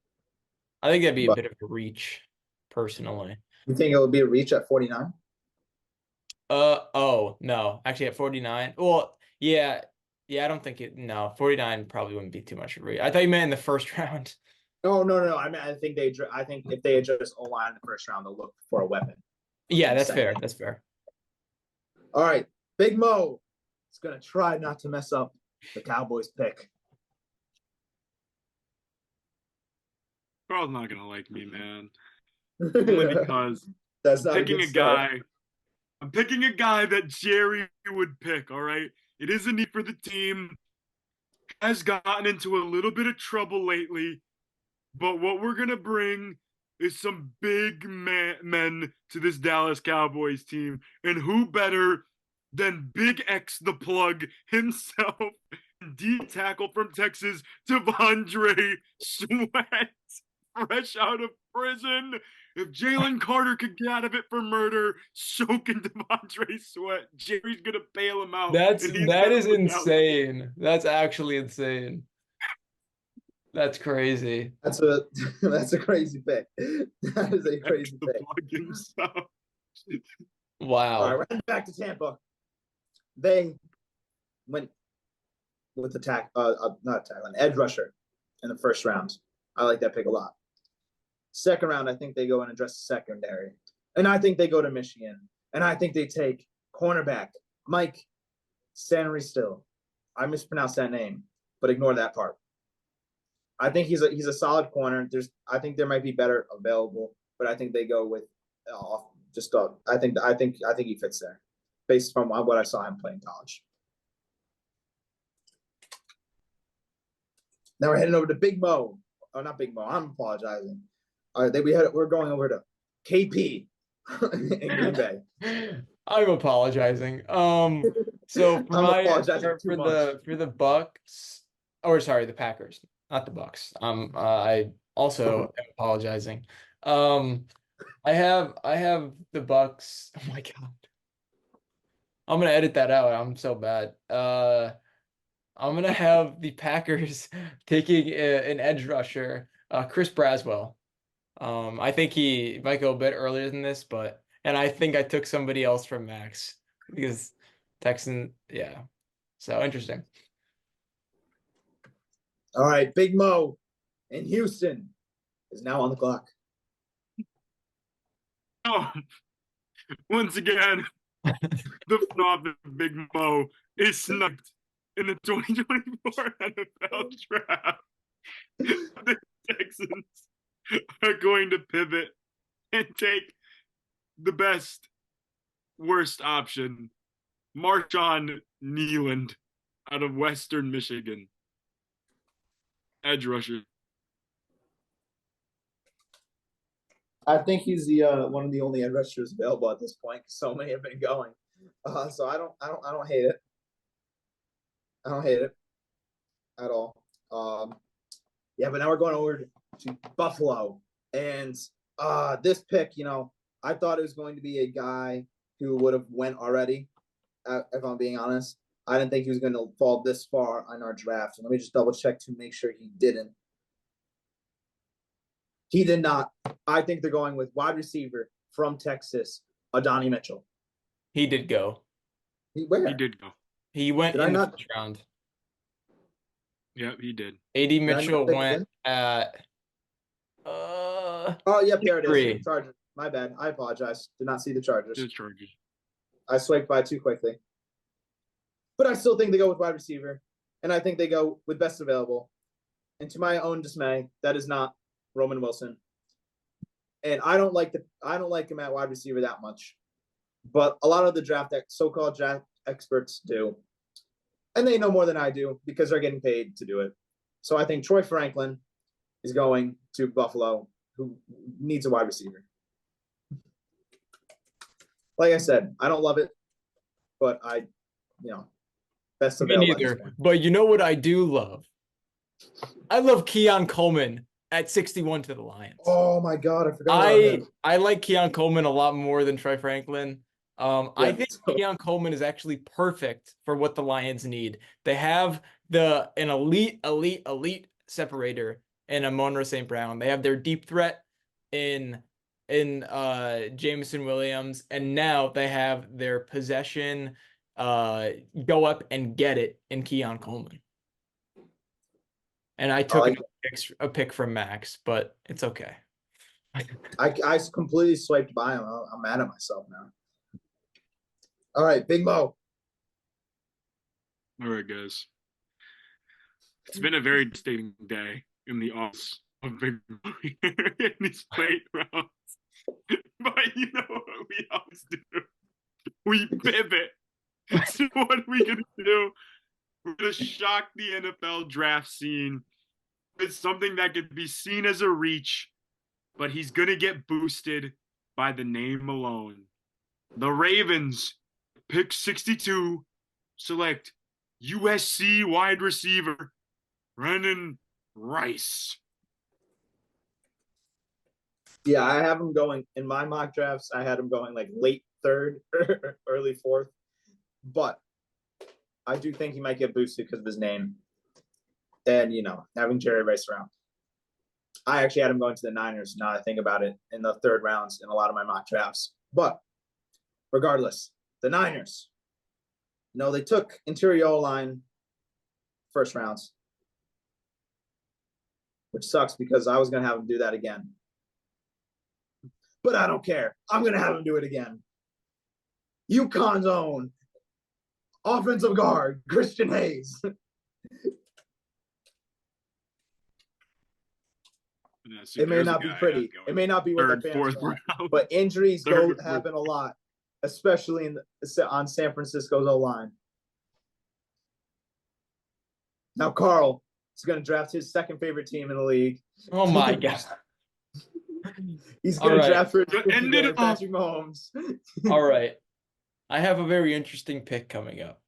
Speaker 3: I think that'd be a
Speaker 1: But
Speaker 3: bit of a reach, personally.
Speaker 1: you think it would be a reach at 49?
Speaker 3: Oh, no. Actually, at 49. Well, yeah. Yeah, I don't think it. No, 49 probably wouldn't be too much of a reach. I thought you meant in the first round.
Speaker 1: No. I mean, I think if they address O line in the first round, they'll look for a weapon.
Speaker 3: Yeah, that's fair. That's fair.
Speaker 1: All right, Big Mo is gonna try not to mess up the Cowboys pick.
Speaker 2: Carl's not gonna like me, man. Only because
Speaker 1: That's
Speaker 2: I'm
Speaker 1: not a
Speaker 2: picking
Speaker 1: good
Speaker 2: a
Speaker 1: start.
Speaker 2: guy. I'm picking a guy that Jerry would pick. All right, it is a need for the team. Has gotten into a little bit of trouble lately, but what we're gonna bring is some big men to this Dallas Cowboys team, and who better than Big X the Plug himself, D tackle from Texas, Devondre Sweat, fresh out of prison. If Jalen Carter could get out of it for murder, so can Devondre Sweat. Jerry's gonna bail him out, and he's
Speaker 3: That
Speaker 2: gonna
Speaker 3: is
Speaker 2: look out.
Speaker 3: insane. That's actually insane. That's crazy.
Speaker 1: That's a crazy pick. That is a
Speaker 2: X
Speaker 1: crazy
Speaker 2: the
Speaker 1: pick.
Speaker 2: Plug himself.
Speaker 1: All
Speaker 3: Wow.
Speaker 1: right, right back to Tampa. They went with an edge rusher in the first round. I like that pick a lot. Second round, I think they go and address the secondary, and I think they go to Michigan, and I think they take cornerback Mike Sanry still. I mispronounced that name, but ignore that part. I think he's a solid corner. I think there might be better available, but I think they go with I think he fits there based from what I saw him play in college. Now we're heading over to Big Mo. Oh, not Big Mo. I'm apologizing. All right, we're going over to KP in Green Bay.
Speaker 3: I'm apologizing. So for
Speaker 1: I'm
Speaker 3: my
Speaker 1: apologizing too much.
Speaker 3: for the Bucks, or sorry, the Packers, not the Bucks. I also am apologizing. I have the Bucks. Oh my God. I'm gonna edit that out. I'm so bad. I'm gonna have the Packers taking an edge rusher, Chris Braswell. I think he might go a bit earlier than this, and I think I took somebody else from Max because Texan, yeah. So interesting.
Speaker 1: All right, Big Mo in Houston is now on the clock.
Speaker 2: Oh, once again, the front of Big Mo is sniped in the 2024 NFL draft. The Texans are going to pivot and take the worst option, Marshawn Nealand out of Western Michigan. Edge rusher.
Speaker 1: I think he's the one of the only edge rushers available at this point. So many have been going. So I don't hate it. I don't hate it at all. Yeah, but now we're going over to Buffalo, and this pick, I thought it was going to be a guy who would have went already. If I'm being honest, I didn't think he was going to fall this far on our draft. And let me just double check to make sure he didn't. He did not. I think they're going with wide receiver from Texas, Adonai Mitchell.
Speaker 3: He did go.
Speaker 1: Where?
Speaker 2: He did go.
Speaker 3: He went
Speaker 1: Did I
Speaker 3: in the
Speaker 1: not-
Speaker 3: first round.
Speaker 2: Yeah, he did.
Speaker 3: AD
Speaker 1: Did I not
Speaker 3: Mitchell
Speaker 1: pick
Speaker 3: went
Speaker 1: him?
Speaker 3: at
Speaker 1: Oh, yep, there it is.
Speaker 3: Three.
Speaker 1: Chargers. My bad. I apologize. Did not see the Chargers.
Speaker 2: The Chargers.
Speaker 1: I swiped by too quickly. But I still think they go with wide receiver, and I think they go with best available. And to my own dismay, that is not Roman Wilson. And I don't like him at wide receiver that much. But a lot of the so-called draft experts do. And they know more than I do because they're getting paid to do it. So I think Troy Franklin is going to Buffalo, who needs a wide receiver. Like I said, I don't love it, but best
Speaker 3: Me
Speaker 1: available.
Speaker 3: neither. But you know what I do love? I love Keon Coleman at 61 to the Lions.
Speaker 1: Oh my God, I forgot about him.
Speaker 3: I like Keon Coleman a lot more than Troy Franklin. I think Keon Coleman is actually perfect for what the Lions need. They have an elite separator in Amon-Ra St. Brown. They have their deep threat in Jameson Williams, and now they have their possession go up and get it in Keon Coleman. And I took a pick from Max, but it's okay.
Speaker 1: I completely swiped by him. I'm mad at myself now. All right, Big Mo.
Speaker 2: All right, guys. It's been a very devastating day in the office of Big Mo in these late rounds. But you know what we always do? We pivot. So what are we going to do? We're going to shock the NFL draft scene with something that could be seen as a reach, but he's going to get boosted by the name alone. The Ravens, pick 62, select USC wide receiver Brennan Rice.
Speaker 1: Yeah, I have him going in my mock drafts. I had him going like late third, early fourth. But I do think he might get boosted because of his name. And, having Jerry Rice around. I actually had him going to the Niners, now I think about it, in the third rounds in a lot of my mock drafts. But regardless, the Niners, they took interior O-line first rounds, which sucks because I was going to have him do that again. But I don't care. I'm going to have him do it again. UConn's own offensive guard, Christian Hayes. It may not be pretty. It may not be what the fans want, but injuries happen a lot, especially on San Francisco's O-line. Now Carl is going to draft his second favorite team in the league.
Speaker 3: Oh my God.
Speaker 1: He's going to draft for Patrick Mahomes.
Speaker 3: All right. I have a very interesting pick coming up.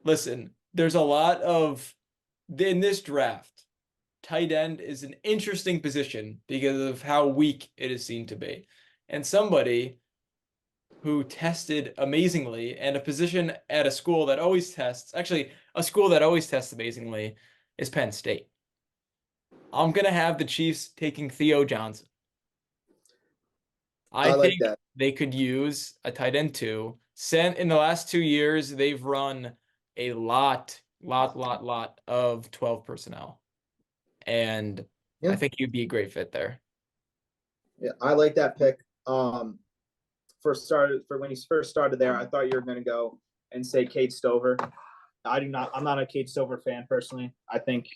Speaker 3: Listen, there's a lot in this draft, tight end is an interesting position because of how weak it is seen to be. And somebody who tested amazingly and a position at a school that always tests, amazingly, is Penn State. I'm going to have the Chiefs taking Theo Johnson. I think that they could use a tight end too. In the last 2 years, they've run a lot of 12 personnel. And I think you'd be a great fit there.
Speaker 1: Yeah, I like that pick. When he first started there, I thought you were going to go and say Kate Stover. I'm not a Kate Stover fan personally. I think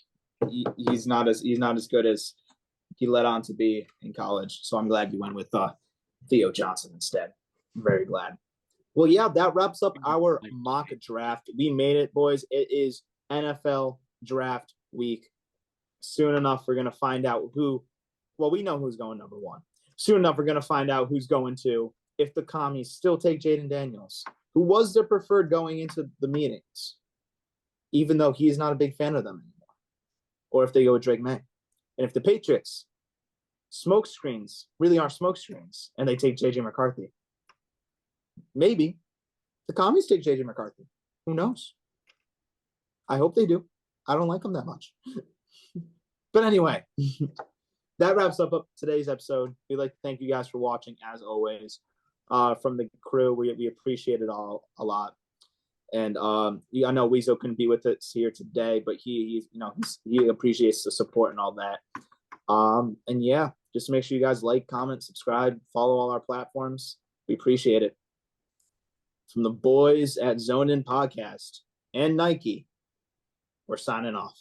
Speaker 1: he's not as good as he led on to be in college. So I'm glad you went with Theo Johnson instead. I'm very glad. Well, yeah, that wraps up our mock draft. We made it, boys. It is NFL draft week. Soon enough, we're going to find out we know who's going number one. Soon enough, we're going to find out who's going to, if the commies still take Jaden Daniels, who was their preferred going into the meetings, even though he's not a big fan of them anymore, or if they go with Drake May. And if the Patriots smoke screens really are smoke screens and they take JJ McCarthy, maybe the commies take JJ McCarthy. Who knows? I hope they do. I don't like him that much. But anyway, that wraps up today's episode. We'd like to thank you guys for watching, as always. From the crew, we appreciate it all a lot. And I know Weezo couldn't be with us here today, but he appreciates the support and all that. And yeah, Just make sure you guys like, comment, subscribe, follow all our platforms. We appreciate it. From the boys at Zone In Podcast and Nike, we're signing off.